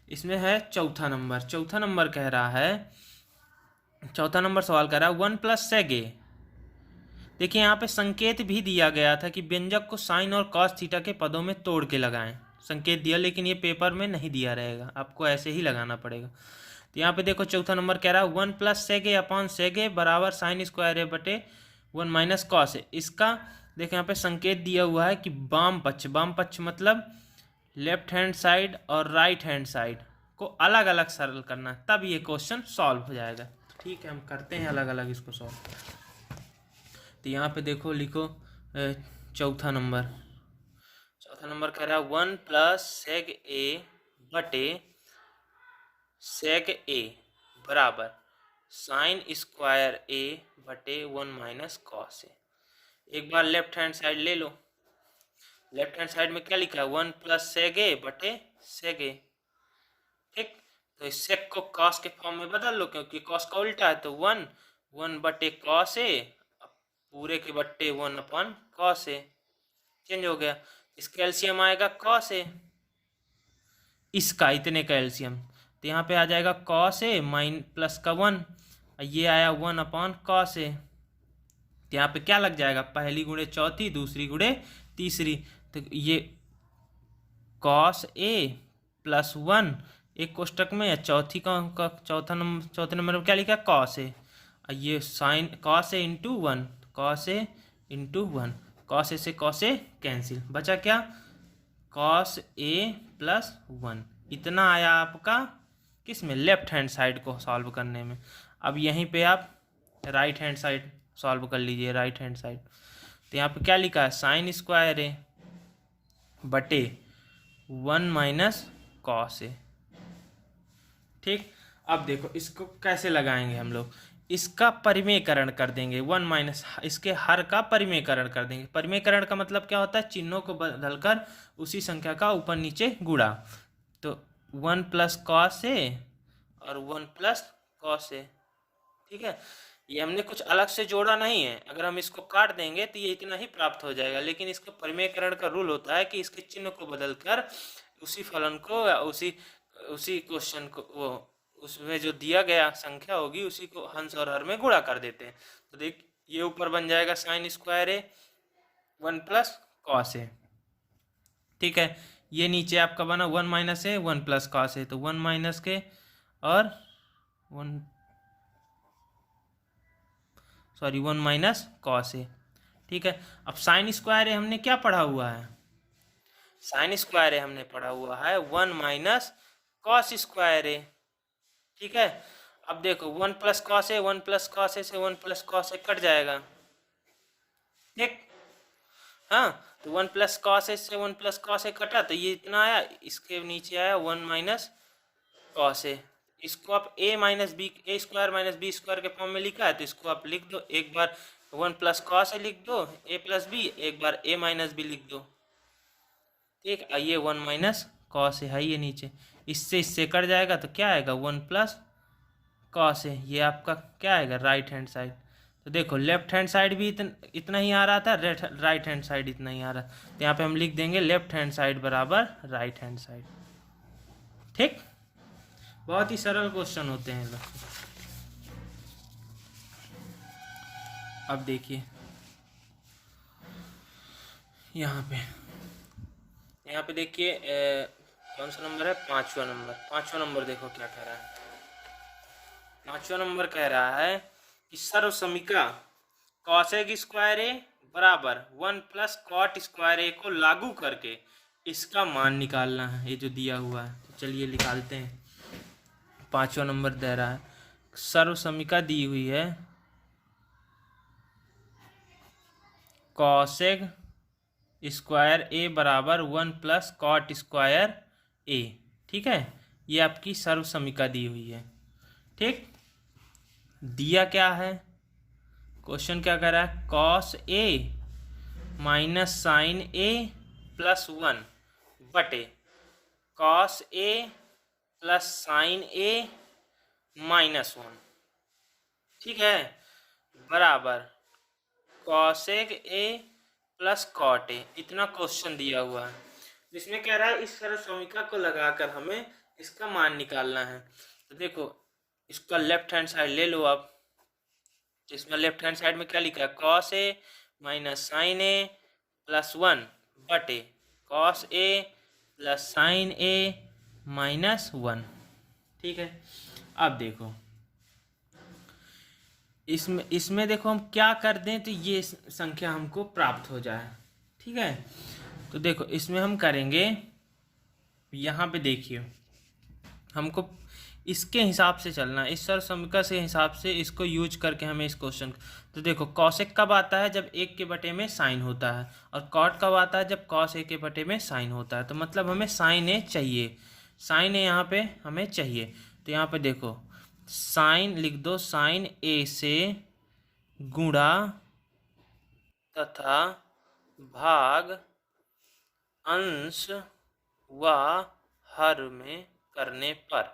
इसमें है चौथा नंबर। चौथा नंबर कह रहा है, चौथा नंबर सवाल कह रहा है 1 + sec a। देखिए यहाँ पे संकेत भी दिया गया था कि व्यंजक को साइन और कॉस थीटा के पदों में तोड़ के लगाएं, संकेत दिया, लेकिन ये पेपर में नहीं दिया रहेगा, आपको ऐसे ही लगाना पड़ेगा। तो यहाँ पे देखो चौथा नंबर कह रहा है 1 + sec a upon sec a बराबर साइन स्क्वायर a बटे 1 - cos a। इसका देखो यहाँ पे संकेत दिया हुआ है कि वाम पक्ष मतलब लेफ्ट हैंड साइड और राइट हैंड साइड को अलग अलग सरल करना, तब ये क्वेश्चन सॉल्व हो जाएगा। ठीक है, हम करते हैं अलग अलग इसको सॉल्व। तो यहाँ पे देखो लिखो चौथा नंबर कह रहा है 1 + sec a बटे sec a बराबर साइन स्क्वायर a बटे 1 - cos a। एक बार लेफ्ट हैंड साइड ले लो, लेफ्ट हैंड साइड में क्या लिखा है 1 + sec a बटे sec a। ठीक, तो इस sec को cos के फॉर्म में बदल लो, क्योंकि cos का उल्टा है, तो 1 बटे cos a पूरे के बट्टे 1/cos a, चेंज हो गया। इसका एलसीएम आएगा cos a, इसका इतने का एलसीएम, तो यहाँ पे आ जाएगा cos a प्लस का 1, ये आया 1/cos a। तो यहाँ पे क्या लग जाएगा, पहली गुणे चौथी, दूसरी गुणे तीसरी, तो ये cos a + 1 एक कोष्टक में, या चौथे नंबर में क्या लिखा है cos a, ये sine cos a into 1, cos a into 1, cos a से cos a कैंसिल, बचा क्या cos a + 1। इतना आया आपका किस में, लेफ्ट हैंड साइड को सॉल्व करने में। अब यहीं पे आप राइट हैंड साइड सॉल्व कर लीजिए, राइट हैंड साइड। तो यहाँ पे क्या लिखा है साइन स्क्वायर a बटे 1 - cos a। ठीक, अब देखो इसको कैसे लगाएंगे हम लोग, इसका परिमेयकरण कर देंगे, 1 - इसके हर का परिमेयकरण कर देंगे। परिमेयकरण का मतलब क्या होता है, चिन्हों को बदलकर उसी संख्या का ऊपर नीचे गुणा। तो 1 + cos a और 1 + cos a। ठीक है, ये हमने कुछ अलग से जोड़ा नहीं है, अगर हम इसको काट देंगे तो ये इतना ही प्राप्त हो जाएगा, लेकिन इसका परिमेयकरण का रूल होता है कि इसके चिन्ह को बदलकर उसी फलन को या उसी क्वेश्चन को, वो उसमें जो दिया गया संख्या होगी उसी को हंस और हर में गुणा कर देते हैं। तो देख ये ऊपर बन जाएगा sine square a 1 + cos a। ठीक है, ये नीचे आपका बना 1 - a 1 + cos a, तो 1 - के और 1 cos a। ठीक है, अब साइन स्क्वायर a हमने क्या पढ़ा हुआ है, साइन स्क्वायर a हमने पढ़ा हुआ है 1 - cos स्क्वायर a। ठीक है, अब देखो 1 + cos a, 1 + cos a से 1 + cos a कट जाएगा। ठीक, हाँ, तो 1 + cos a से 1 + cos a कटा, तो ये इतना आया, इसके नीचे आया 1 - cos a। इसको आप a स्क्वायर - b स्क्वायर के फॉर्म में लिखा है, तो इसको आप लिख दो, एक बार 1 + cos a लिख दो a + b, एक बार a - b लिख दो। ठीक, ये 1 - cos a है ये नीचे, इससे कट जाएगा, तो क्या आएगा 1 + cos a, ये आपका क्या आएगा राइट हैंड साइड। तो देखो लेफ्ट हैंड साइड भी इतना ही आ रहा था, राइट हैंड साइड इतना ही आ रहा, तो यहाँ पे हम लिख देंगे लेफ्ट हैंड साइड बराबर राइट हैंड साइड। ठीक, बहुत ही सरल क्वेश्चन होते हैं लोग। अब देखिए यहाँ पे देखिए कौन सा नंबर है? पांचवा नंबर। पांचवा नंबर देखो क्या कह रहा है। पांचवा नंबर कह रहा है कि सर्वसमीका कॉसेक स्क्वायर ए बराबर 1 + कॉट स्क्वायर ए को लागू करके इसका मान निकालना है। ये जो दिया हुआ है, तो चलिए निकालते हैं। पांचवा नंबर दे रहा है, सर्वसमीका दी हुई है कॉसेक स्क्वायर ए बराबर 1 + कॉट स्क्वायर ए। ठीक है, ये आपकी सर्वसमीका दी हुई है। ठीक, दिया क्या है, क्वेश्चन क्या कर रहा है? Cos A minus sine A plus 1 बटे cos A plus sine A minus 1। ठीक है, बराबर cosec A plus cot A. इतना क्वेश्चन दिया हुआ है, जिसमें कह रहा है इस सर्वसमीका को लगाकर हमें इसका मान निकालना है। तो देखो, इसका लेफ्ट हैंड साइड ले लो आप। इसमें लेफ्ट हैंड साइड में क्या लिखा है? Cos A minus sine A plus 1 बटे cos A plus sine A minus 1। ठीक है, अब देखो इसमें देखो हम क्या कर दें तो ये संख्या हमको प्राप्त हो जाए। ठीक है, तो देखो इसमें हम करेंगे, यहाँ पे देखिए हमको इसके हिसाब से चलना है, इस सर्वसमीका से हिसाब से इसको यूज करके हमें इस क्वेश्चन। तो देखो कॉसेक कब आता है? जब 1 के बटे में साइन होता है। और कॉट कब आता है? जब कॉस ए के बटे में साइन होता है। तो मतलब हमें साइन ए चाहिए, साइन ए यहाँ पे हमें चाहिए। तो यहाँ पे देखो साइन लिख दो, साइन ए से गुणा तथा भाग अंश व हर में करने पर।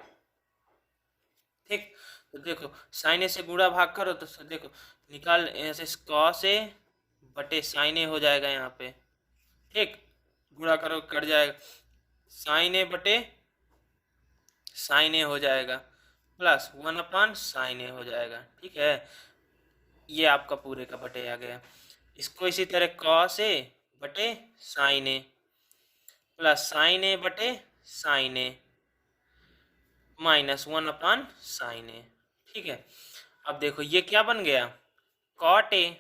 ठीक, तो देखो साइन ए से गुणा भाग करो तो देखो निकाल, ऐसे कॉस ए बटे साइन ए हो जाएगा यहाँ पे। ठीक, गुणा करो कट जाएगा, साइन ए बटे साइन ए हो जाएगा प्लस 1/साइन ए हो जाएगा। ठीक है, ये आपका पूरे का बटे आ गया। इसको इसी तरह कॉस ए बटे साइन ए प्लस साइन ए बटे साइन ए माइनस 1/साइन ए। ठीक है, अब देखो ये क्या बन गया? Cot A.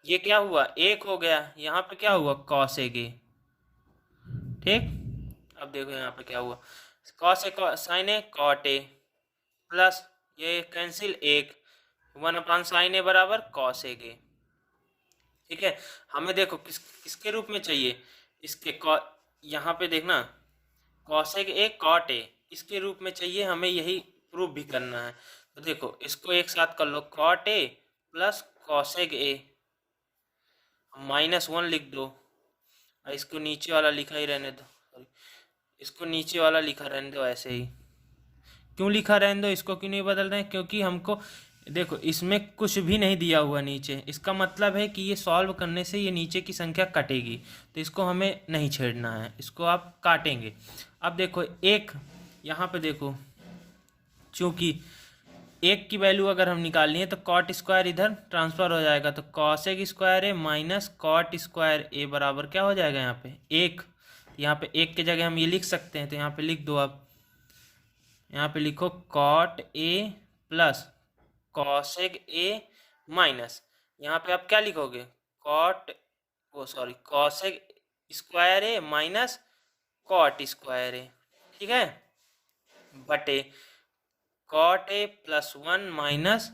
ये क्या हुआ? 1 हो गया। यहाँ पे क्या हुआ? कॉस ए गे। ठीक, अब देखो यहाँ पे क्या हुआ? Cos A sin A cot A plus ये कैंसिल 1 1/साइन ए बराबर कॉस ए गे। ठीक है, हमें देखो किसके रूप में चाहिए? इसके यहाँ पे देखना कॉसेक ए कॉट ए, इसके रूप में चाहिए हमें, यही प्रूफ भी करना है। तो देखो इसको एक साथ कर लो, कॉट ए प्लस कॉसेक ए -1 लिख दो। और इसको नीचे वाला लिखा ही रहने दो, सॉरी इसको नीचे वाला लिखा रहने दो ऐसे ही। क्यों लिखा रहने दो, इसको क्यों नहीं बदल रहे हैं? क्योंकि हमको देखो इसमें कुछ भी नहीं दिया हुआ नीचे, इसका मतलब है कि ये सॉल्व करने से ये नीचे की संख्या कटेगी, तो इसको हमें नहीं छेड़ना है, इसको आप काटेंगे। अब देखो एक यहाँ पे देखो, चूँकि 1 की वैल्यू अगर हम निकालनी है तो कॉट स्क्वायर इधर ट्रांसफर हो जाएगा, तो cosec square a minus cot square ए बराबर क्या हो जाएगा? यहाँ पे 1। यहाँ पे 1 की जगह हम ये लिख सकते हैं, तो यहाँ पे लिख दो आप, यहाँ पे लिखो कॉट ए प्लस कॉसेक ए माइनस, यहाँ पे आप क्या लिखोगे? Cosec square a minus cot square a. ठीक है, बटे cot A plus 1 minus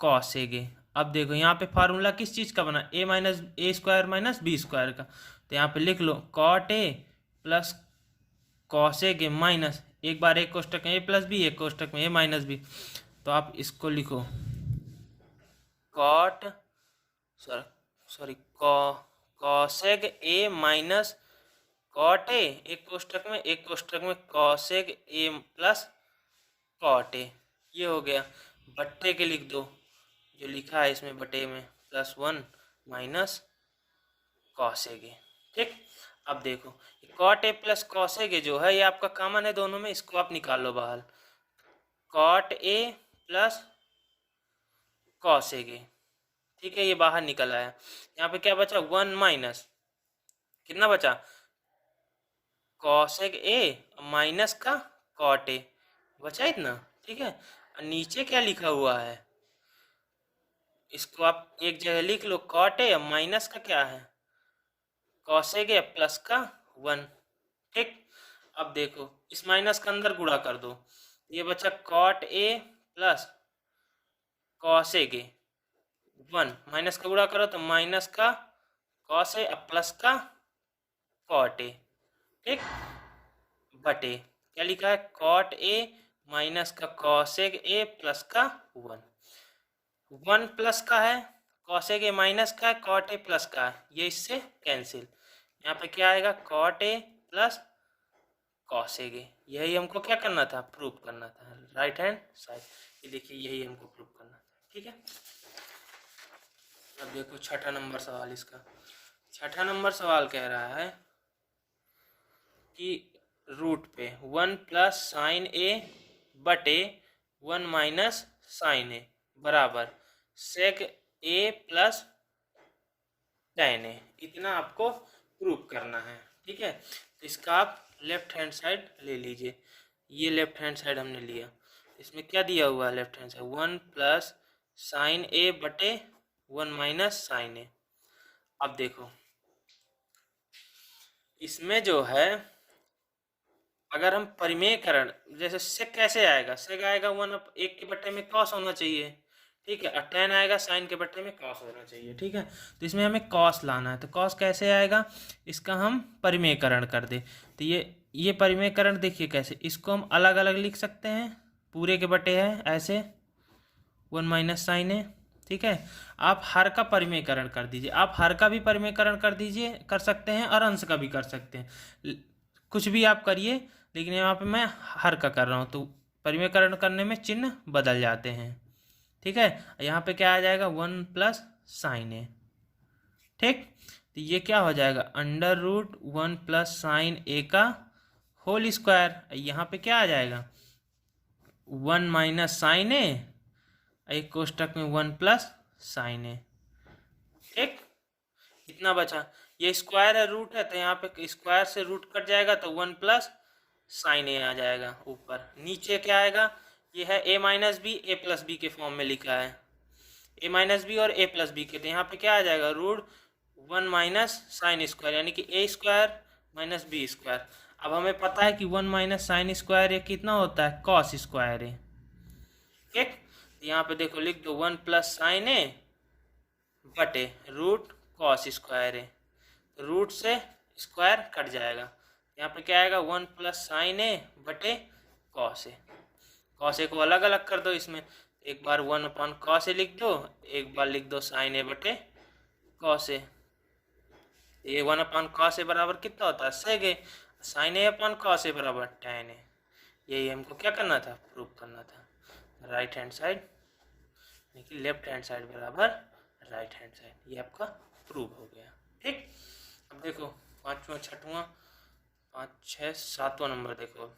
cosec a. अब देखो यहाँ पे फार्मूला किस चीज़ का बना? A minus a square minus b square का। तो यहाँ पे लिख लो कॉट ए प्लस कॉसेक ए माइनस, एक बार एक कोष्टक में ए प्लस बी, एक कोष्टक में ए माइनस बी। तो आप इसको लिखो cosec A minus cot A, एक कोष्टक में cosec A plus cot A. ये हो गया, बट्टे के लिख दो जो लिखा है इसमें बटे में, +1 माइनस कॉसेक ए। ठीक, अब देखो cot A plus cosec A जो है ये आपका कॉमन है दोनों में, इसको आप निकाल लो बाहर। Cot A plus cosec A, ठीक है, ये बाहर निकल आया। यहाँ पे क्या बचा? 1 माइनस कितना बचा? कॉसेक ए माइनस का कॉट ए, बचा इतना, ठीक है। और नीचे क्या लिखा हुआ है, इसको आप एक जगह लिख लो, कॉट ए माइनस का क्या है, कॉसेक ए प्लस का 1, ठीक। अब देखो इस माइनस का अंदर गुणा कर दो, ये बचा कॉट ए प्लस कॉसेक ए, 1 माइनस का गुणा करो तो माइनस का कॉस ए प्लस का कॉट ए, ठीक, बटे क्या लिखा है, कॉट ए माइनस का कॉसेक ए प्लस का 1 प्लस का है, कॉसेक ए माइनस का है, कॉट ए प्लस का है, ये इससे कैंसिल, यहाँ पे क्या आएगा, cot A plus cosec A. यही हमको क्या करना था, प्रूफ करना था, राइट हैंड साइड। ये देखिए यही हमको प्रूफ करना था, ठीक है। अब देखो छठा नंबर सवाल इसका। छठा नंबर सवाल कह रहा है कि रूट पे 1 प्लस साइन ए बटे 1 माइनस साइन ए बराबर सेक ए प्लस टेन ए, इतना आपको प्रूफ करना है, ठीक है। तो इसका आप लेफ्ट हैंड साइड ले लीजिए, ये लेफ्ट हैंड साइड हमने लिया, इसमें क्या दिया हुआ है left hand side, 1 plus sine ए बटे 1 माइनस साइन ए। अब देखो इसमें जो है अगर हम परिमेयकरण, जैसे सेक कैसे आएगा, सेक आएगा 1 के बट्टे में कॉस होना चाहिए, ठीक है, और टेन आएगा साइन के बट्टे में कॉस होना चाहिए, ठीक है। तो इसमें हमें कॉस लाना है, तो कॉस कैसे आएगा, इसका हम परिमेयकरण कर दे, तो ये परिमेयकरण देखिए कैसे, इसको हम अलग अलग लिख सकते हैं, पूरे के बट्टे है ऐसे 1 माइनस साइन है, ठीक है। आप हर का परिमेयकरण कर दीजिए, आप हर का भी परिमेयकरण कर दीजिए, कर सकते हैं, और अंश का भी कर सकते हैं, कुछ भी आप करिए, लेकिन यहाँ पे मैं हर का कर रहा हूँ, तो परिमेयकरण करने में चिन्ह बदल जाते हैं, ठीक है। यहाँ पे क्या आ जाएगा, 1 प्लस साइन ए, ठीक। तो ये क्या हो जाएगा, under root 1 plus sine a का होल स्क्वायर, यहाँ पे क्या आ जाएगा 1 माइनस साइन ए, एक कोष्टक में 1 प्लस साइन ए, ठीक। इतना बचा, ये स्क्वायर है, रूट है, तो यहाँ पे स्क्वायर से रूट कट जाएगा तो 1 प्लस साइन ए आ जाएगा ऊपर। नीचे क्या आएगा, ये है a minus B, A plus b के फॉर्म में लिखा है, ए माइनस बी और ए प्लस बी के, तो यहाँ पे क्या आ जाएगा, रूट 1 माइनस साइन स्क्वायर, यानी कि ए स्क्वायर माइनस बी स्क्वायर। अब हमें पता है कि 1 माइनस साइन स्क्वायर ये कितना होता है, कॉस स्क्वायर है, ठीक। यहाँ पे देखो लिख दो 1 प्लस साइन ए बटे रूट कॉस स्क्वायर है, रूट से स्क्वायर कट जाएगा, यहाँ पे क्या आएगा 1 प्लस साइन ए बटे कॉस ए, कॉस ए को अलग अलग कर दो, इसमें एक बार 1 अपॉन कॉस ए लिख दो, एक बार लिख दो साइन ए बटे कॉस ए, ये 1 अपॉन कॉस ए बराबर कितना होता है, सेक ए, sin A upon cos A बराबर टेन ए। यही हमको क्या करना था, प्रूफ करना था, राइट हैंड साइड यानी कि लेफ्ट हैंड साइड बराबर राइट हैंड साइड, ये आपका प्रूफ हो गया, ठीक। अब देखो पाँचवा छठवां 5 6 7वां नंबर देखो,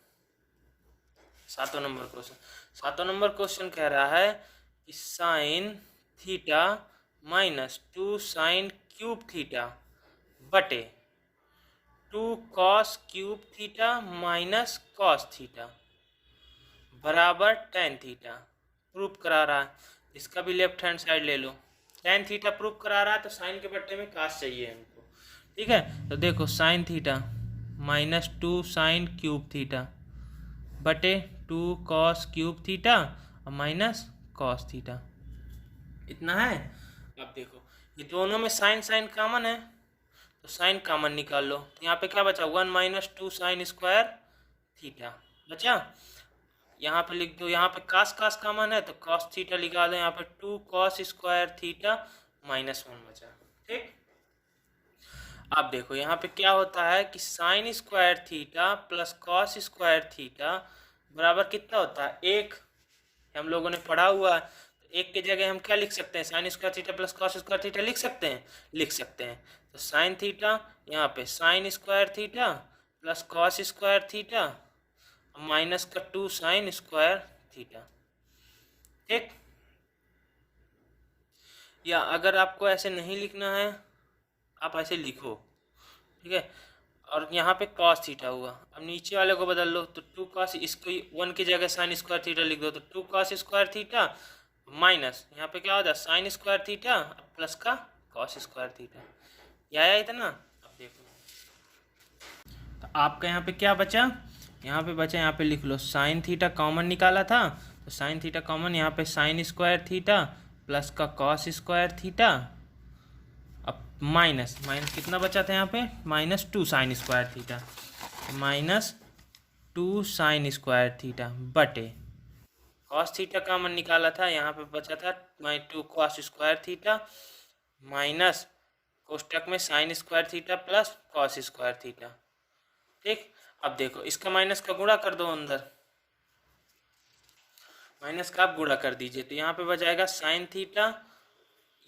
7वां नंबर क्वेश्चन। 7वां नंबर क्वेश्चन कह रहा है कि sign theta minus 2 sine cube theta बटे 2 cos cube theta minus cos theta बराबर टेन थीटा प्रूफ करा रहा है। इसका भी लेफ्ट हैंड साइड ले लो, टेन थीटा प्रूफ करा रहा है तो साइन के बट्टे में कास चाहिए हमको, ठीक है। तो देखो sine theta minus 2 sine cube theta बटे 2 कॉस क्यूब थीटा और माइनस कॉस थीटा, इतना है। अब देखो ये दोनों में साइन साइन कॉमन है, तो साइन कॉमन निकाल लो, तो यहाँ पे क्या बचा 1 माइनस 2 साइन स्क्वायर थीटा बचा, यहाँ पे लिख दो, यहाँ पे कास कास कॉमन है तो कॉस थीटा लिखा दो, यहाँ पे 2 कॉस स्क्वायर थीटा माइनस 1 बचा, ठीक। अब देखो यहाँ पे क्या होता है कि sign square theta plus cos square theta बराबर कितना होता है, 1, हम लोगों ने पढ़ा हुआ है, तो 1 की जगह हम क्या लिख सकते हैं, sign square theta plus cos square theta लिख सकते हैं। तो साइन थीटा यहाँ पे sign square theta plus cos square theta minus का 2 साइन स्क्वायर थीटा, ठीक। या अगर आपको ऐसे नहीं लिखना है आप ऐसे लिखो, ठीक है। और यहाँ पे कॉस थीटा हुआ। अब नीचे वाले को बदल लो तो 2 कॉस, इसको 1 की जगह साइन स्क्वायर थीटा लिख दो तो 2 कॉस स्क्वायर थीटा माइनस यहाँ पे क्या होता है साइन स्क्वायर थीटा प्लस का कॉस स्क्वायर थीटा। यह आया इतना। अब देखो तो आपका यहाँ पे क्या बचा, यहाँ पे बचा, यहाँ पे लिख लो साइन थीटा कॉमन निकाला था तो साइन थीटा कॉमन, यहाँ पे साइन स्क्वायर थीटा प्लस का कॉस स्क्वायर थीटा। अब माइनस माइनस कितना बचा था यहाँ पे -2 sign square theta, -2 sign square theta बटे कॉस थीटा कॉमन निकाला था, यहाँ पे बचा था -2 कॉस स्क्वायर थीटा माइनस कोष्टक में sine square theta plus cos square theta. ठीक, अब देखो इसका माइनस का गुणा कर दो, अंदर माइनस का आप गुणा कर दीजिए तो यहाँ पे बचाएगा साइन थीटा,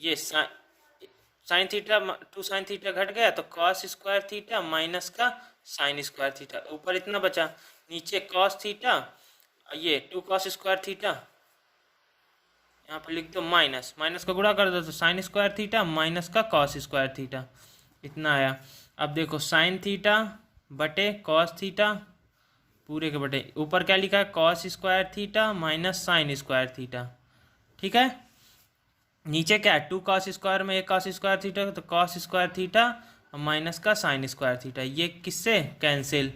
ये साइन थीटा 2 साइन थीटा घट गया तो कॉस स्क्वायर थीटा माइनस का साइन स्क्वायर थीटा, ऊपर इतना बचा, नीचे कॉस थीटा, ये 2 कॉस स्क्वायर थीटा, यहाँ पे लिख दो माइनस, माइनस का गुणा कर दो तो साइन स्क्वायर थीटा माइनस का कॉस स्क्वायर थीटा, इतना आया। अब देखो साइन थीटा बटे कॉस थीटा पूरे के बटे, ऊपर क्या लिखा है cos square theta minus sign square theta. ठीक है, नीचे क्या है 2 कॉस स्क्वायर में 1 कॉस स्क्वायर थीटा तो कॉस स्क्वायर थीटा माइनस का साइन स्क्वायर थीटा, ये किससे कैंसिल।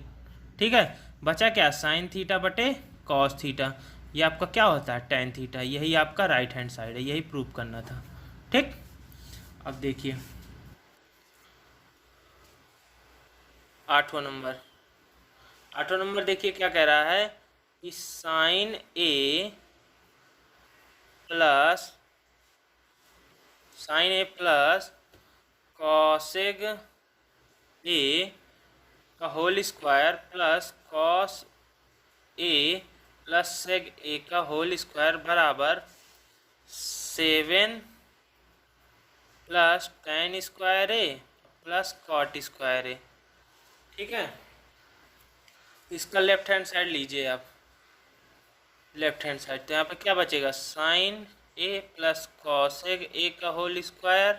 ठीक है, बचा क्या साइन थीटा बटे कॉस थीटा, ये आपका क्या होता है टेन थीटा, यही आपका राइट हैंड साइड है, यही प्रूव करना था। ठीक, अब देखिए 8वां नंबर देखिए क्या कह रहा है कि साइन ए प्लस कॉसेग ए का whole square plus cos A plus सेग ए का होल स्क्वायर बराबर 7 plus tan square a plus cot square a. ठीक है, इसका लेफ्ट हैंड साइड लीजिए आप, लेफ्ट हैंड साइड तो यहाँ पे क्या बचेगा साइन ए प्लस कॉसेग ए का whole square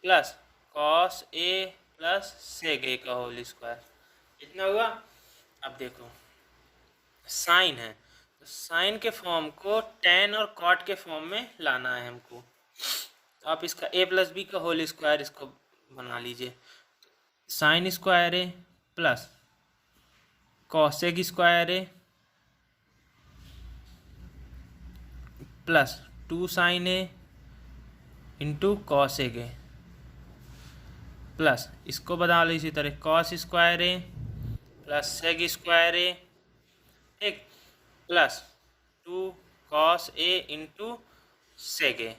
plus cos A plus सेग ए का होल स्क्वायर, इतना हुआ। अब देखो साइन है तो साइन के फॉर्म को टेन और कॉट के फॉर्म में लाना है हमको, तो आप इसका ए प्लस बी का होल स्क्वायर इसको बना लीजिए, sign square a plus कॉसेग square a plus 2 sign A into कॉसेग A plus इसको बना लो इसी तरह cos square a plus sec square a, ठीक, प्लस 2 कॉस ए इंटू सेग ए।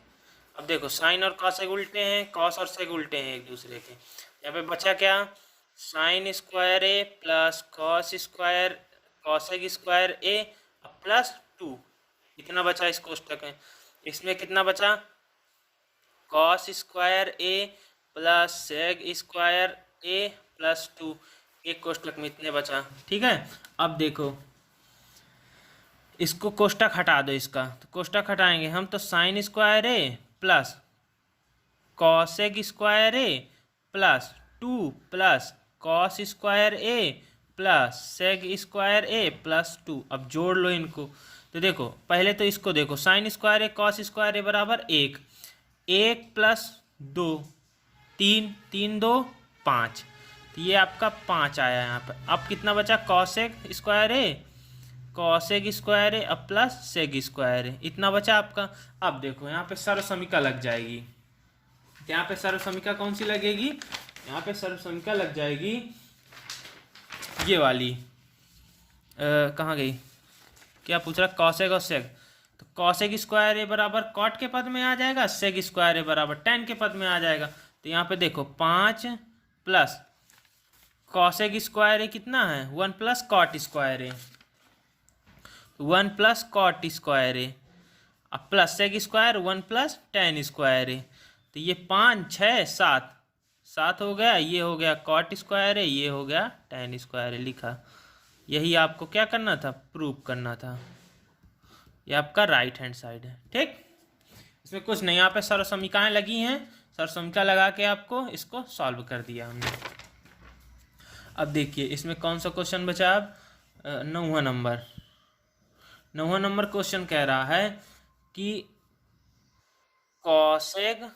अब देखो साइन और कॉसेग उल्टे हैं, कॉस और सेग उल्टे हैं एक दूसरे के, यहाँ पे बचा क्या sign square a plus cos square कॉसेग square a plus 2, इतना बचा इस कोष्टक में। इसमें कितना बचा cos square a plus sec square a plus 2, एक कोष्टक में इतने बचा। ठीक है, अब देखो इसको कोष्टक हटा दो, इसका तो कोष्टक हटाएंगे हम तो sign square a plus कॉसेग square a plus 2 plus cos square a plus sec square a plus 2। अब जोड़ लो इनको तो देखो पहले तो इसको देखो साइन स्क्वायर ए कॉस स्क्वायर ए बराबर 1 प्लस 2 3 3 2 5, तो ये आपका 5 आया यहाँ पर। अब कितना बचा कॉसेग स्क्वायर ए अब प्लस सेग स्क्वायर ए, इतना बचा आपका। अब देखो यहाँ पे सर्वसमीका लग जाएगी, यहाँ पे सर्वसमीका कौन सी लगेगी, यहाँ पे सर्वसमीका लग जाएगी ये वाली, कहाँ गई, क्या पूछ रहा कॉसेग और सेग, तो कॉसेग स्क्वायर ए बराबर कॉट के पद में आ जाएगा, सेग स्क्वायर ए बराबर टेन के पद में आ जाएगा। तो यहाँ पे देखो 5 प्लस कॉसेग स्क्वायर ए कितना है 1 plus cot square a, 1 plus cot square a अब plus sec square 1 plus tan square a, तो ये 5 6 7 हो गया, ये हो गया कॉट स्क्वायर है, ये हो गया टेन स्क्वायर है, लिखा। यही आपको क्या करना था प्रूव करना था, ये आपका राइट हैंड साइड है। ठीक, इसमें कुछ नहीं, यहाँ पे सर्वसमीकाएं लगी हैं, सर्वसमीका लगा के आपको इसको सॉल्व कर दिया हमने। अब देखिए इसमें कौन सा क्वेश्चन बचा अब 9वां नंबर। 9वां नंबर क्वेश्चन कह रहा है कि कॉसेग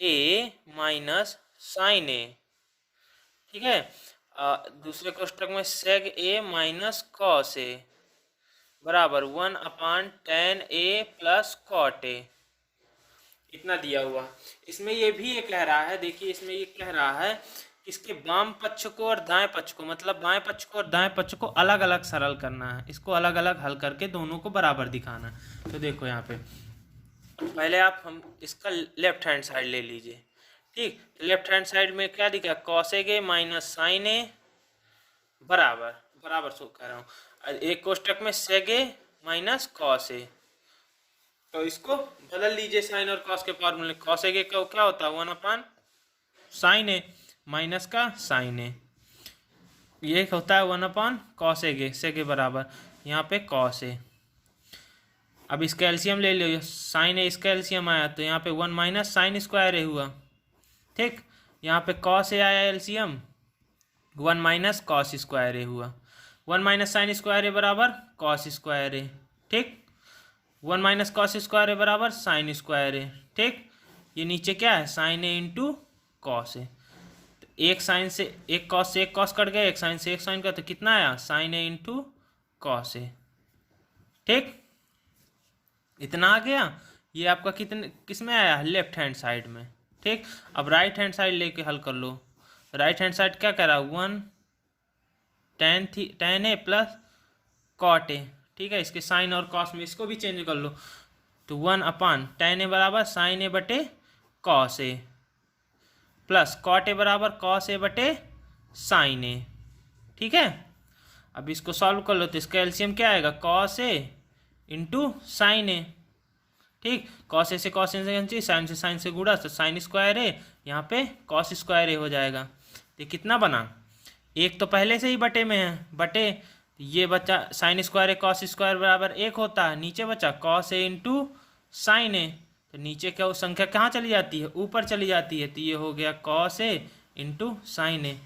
ए माइनस साइन ए, ठीक है। दूसरे कोष्टक में सेग ए माइनस कॉस ए बराबर 1/tan a plus cot A, इतना दिया हुआ। इसमें ये भी ये कह रहा है, देखिए इसमें ये कह रहा है इसके वाम पक्ष को और दाएं पक्ष को, मतलब बाएं पक्ष को और दाएं पक्ष को अलग अलग सरल करना है, इसको अलग अलग हल करके दोनों को बराबर दिखाना है। तो देखो यहाँ पे पहले हम इसका लेफ्ट हैंड साइड ले लीजिए, ठीक। तो लेफ्ट हैंड साइड में क्या दिखा, कॉसेग ए माइनस साइन ए बराबर सो कह रहा हूँ, एक कोष्टक में सेग ए माइनस कॉस ए। तो इसको बदल लीजिए साइन और कॉस के फॉर्मूले। कॉसेग ए का क्या होता है 1/sin ए माइनस का साइन ए, ये होता है 1/cos ए, सेग ए बराबर यहाँ पे कॉस ए। अब इसका एलसीएम ले लो, साइन ए इसका एलसीएम आया तो यहाँ पे 1 माइनस साइन स्क्वायर ए हुआ, ठीक। यहाँ पे कॉस ए आया एलसीएम 1 माइनस कॉस स्क्वायर ए हुआ, 1 माइनस साइन स्क्वायर ए बराबर कॉस स्क्वायर ए, ठीक। 1 माइनस कॉस स्क्वायर ए बराबर साइन स्क्वायर ए, ठीक। ये नीचे क्या है sign A into cos A, तो एक साइन से एक कॉस से एक कॉस कट गया, एक साइन से एक साइन का, तो कितना आया sine A into cos A, ठीक। इतना आ गया। ये आपका किस में आया लेफ्ट हैंड साइड में, ठीक। अब राइट हैंड साइड लेके हल कर लो। राइट हैंड साइड क्या करा 1tan A plus cot A, ठीक है। इसके साइन और कॉस में इसको भी चेंज कर लो, तो 1/tan ए बराबर साइन ए बटे cos A plus cot A बराबर कॉस ए बटे साइन ए, ठीक है। अब इसको सॉल्व कर लो तो इसका एलसीएम क्या आएगा कॉस ए इंटू साइन ए, ठीक। कॉस ए से कॉस ए से साइन से साइन से गुड़ा तो साइन स्क्वायर ए, यहाँ पे कॉस स्क्वायर ए हो जाएगा। तो कितना बना, एक तो पहले से ही बटे में है, बटे ये बचा साइन स्क्वायर ए कॉस स्क्वायर बराबर 1 होता है, नीचे बचा कॉस ए इंटू साइन ए, तो नीचे क्या वो संख्या कहाँ चली जाती है ऊपर चली जाती है, तो ये हो गया कॉस ए इंटू साइन ए।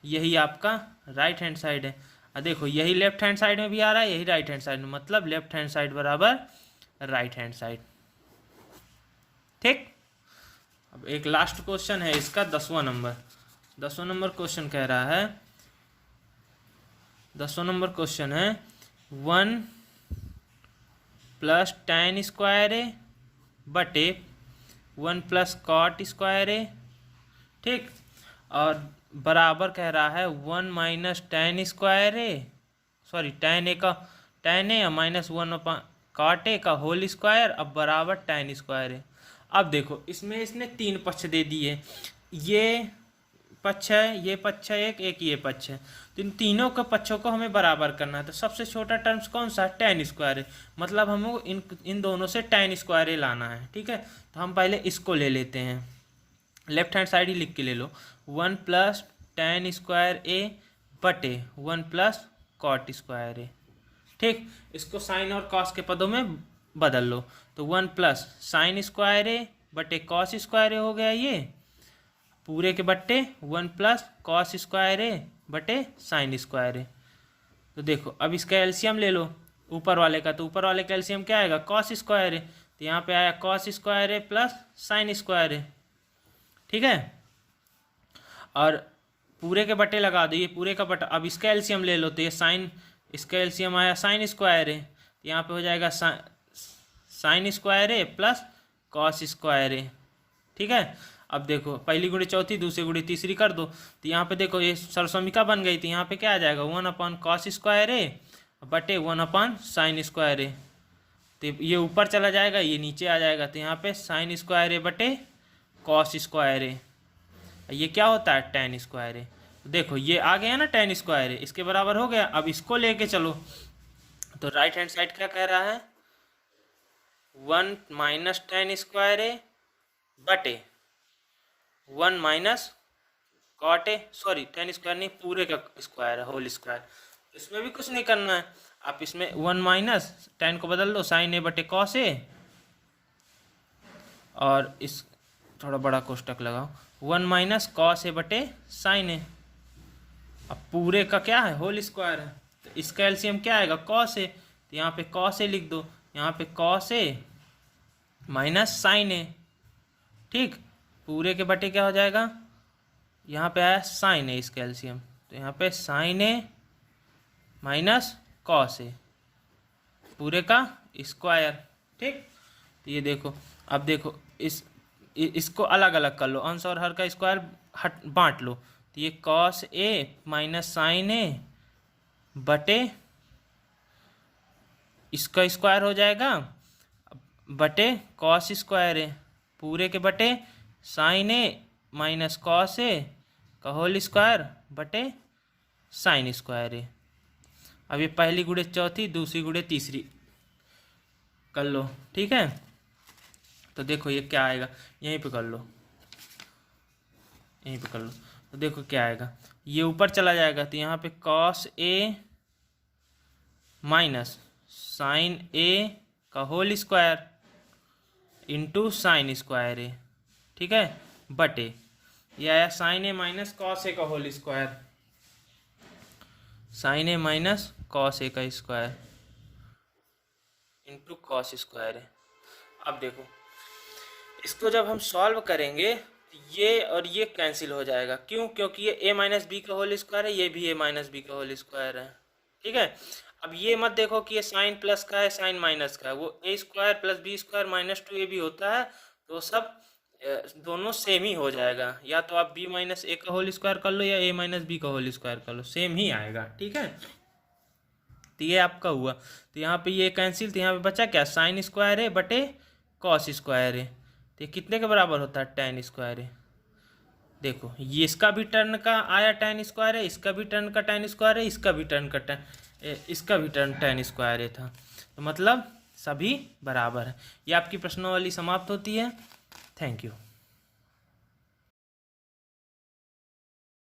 यही आपका राइट हैंड साइड है। देखो यही लेफ्ट हैंड साइड में भी आ रहा है, यही राइट हैंड साइड में, मतलब लेफ्ट हैंड साइड बराबर राइट हैंड साइड, ठीक। अब एक लास्ट क्वेश्चन है इसका 10वां नंबर। 10वां नंबर क्वेश्चन कह रहा है, 10वां नंबर क्वेश्चन है 1 प्लस tan स्क्वायर ए बटे 1 प्लस कॉट स्क्वायर ए, ठीक। और बराबर कह रहा है 1 minus tan square A, sorry tan ए माइनस 1 कॉट ए का होल स्क्वायर, अब बराबर tan स्क्वायर ए। अब देखो इसमें इसने 3 पक्ष दे दिए, ये पक्ष है, ये पक्ष है, एक ये पक्ष है, तो इन तीनों के पक्षों को हमें बराबर करना है। तो सबसे छोटा टर्म्स कौन सा tan स्क्वायर है, मतलब हमको इन दोनों से tan स्क्वायर ए लाना है, ठीक है। तो हम पहले इसको ले लेते हैं, लेफ्ट हैंड साइड ही लिख के ले लो, 1 प्लस tan स्क्वायर ए बटे 1 प्लस कॉट स्क्वायर ए, ठीक। इसको साइन और कॉस के पदों में बदल लो, तो 1 प्लस साइन स्क्वायर ए बटे कॉस स्क्वायर ए हो गया, ये पूरे के बट्टे 1 प्लस कॉस स्क्वायर ए बटे साइन स्क्वायर ए। तो देखो अब इसका एलसीएम ले लो ऊपर वाले का, तो ऊपर वाले का एलसीएम क्या आएगा कॉस स्क्वायर ए, तो यहाँ पे आया cos square a plus sign square a, ठीक है। और पूरे के बट्टे लगा दो, ये पूरे का बट्टा। अब इसका एलसीएम ले लो, तो ये साइन, इसका एलसीएम आया साइन स्क्वायर ए, तो यहाँ पे हो जाएगा sign square a plus cos square a, ठीक है। अब देखो पहली गुणी चौथी, दूसरी गुणी तीसरी कर दो, तो यहाँ पे देखो ये सरसमिका बन गई, तो यहाँ पे क्या आ जाएगा 1/cos स्क्वायर ए बटे 1/sin स्क्वायर ए, तो ये ऊपर चला जाएगा, ये नीचे आ जाएगा, तो यहाँ पे साइन स्क्वायर ए बटे कॉस स्क्वायर ए, ये क्या होता है tan स्क्वायर ए। तो देखो ये आ गया ना tan स्क्वायर ए, इसके बराबर हो गया। अब इसको लेके चलो, तो राइट हैंड साइड क्या कह रहा है 1 माइनस tan स्क्वायर ए बटे 1 minus cot A, sorry tan square नहीं, पूरे का स्क्वायर है होल स्क्वायर, इसमें भी कुछ नहीं करना है। आप इसमें 1 माइनस tan को बदल दो साइन ए बटे कॉस ए, और इस थोड़ा बड़ा कोष्टक लगाओ, 1 माइनस कॉस ए बटे साइन ए। अब पूरे का क्या है, होल स्क्वायर है, तो इसका एलसीएम क्या आएगा, कॉस ए। तो यहाँ पे कॉस ए लिख दो, यहाँ पे कॉस ए माइनस साइन ए। ठीक, पूरे के बटे क्या हो जाएगा, यहाँ पे आया साइन ए इसका एलसीएम, तो यहाँ पे साइन ए माइनस कॉस ए पूरे का स्क्वायर। ठीक, तो ये देखो, अब देखो इसको अलग अलग कर लो, अंश और हर का स्क्वायर बांट लो, तो ये कॉस ए माइनस साइन ए बटे इसका स्क्वायर हो जाएगा बटे कॉस स्क्वायर ए पूरे के बटे sign A minus cos a का होल स्क्वायर बटे साइन स्क्वायर ए। अब ये पहली गुणे चौथी, दूसरी गुणे तीसरी कर लो। ठीक है, तो देखो ये क्या आएगा, यहीं पे कर लो, यहीं पे कर लो, तो देखो क्या आएगा, ये ऊपर चला जाएगा, तो यहाँ पे cos A minus sine a का whole square into sine square a. ठीक है, बटे ये आया sine A minus cos a का whole square, sine A minus cos a का स्क्वायर इंटू कॉस स्क्वायर है। अब देखो इसको जब हम सॉल्व करेंगे तो ये और ये कैंसिल हो जाएगा, क्यों, क्योंकि ये ए माइनस बी का होल स्क्वायर है, ये भी ए माइनस बी का होल स्क्वायर है। ठीक है, अब ये मत देखो कि ये साइन प्लस का है साइन माइनस का है, वो a square plus B square minus 2 भी होता है, तो सब दोनों सेम ही हो जाएगा, या तो आप बी माइनस ए का होल स्क्वायर कर लो या ए माइनस बी का होल स्क्वायर कर लो, सेम ही आएगा। ठीक है, तो ये आपका हुआ, तो यहाँ पे ये कैंसिल, तो यहाँ पे बचा क्या, साइन स्क्वायर है बटे कॉस स्क्वायर है, तो ये कितने के बराबर होता है, tan स्क्वायर है। देखो ये इसका भी टर्न का आया tan स्क्वायर है, इसका भी टर्न का tan स्क्वायर है, इसका भी टर्न का इसका भी टर्न tan स्क्वायर है था, तो मतलब सभी बराबर है। ये आपकी प्रश्नावली समाप्त होती है। Thank you.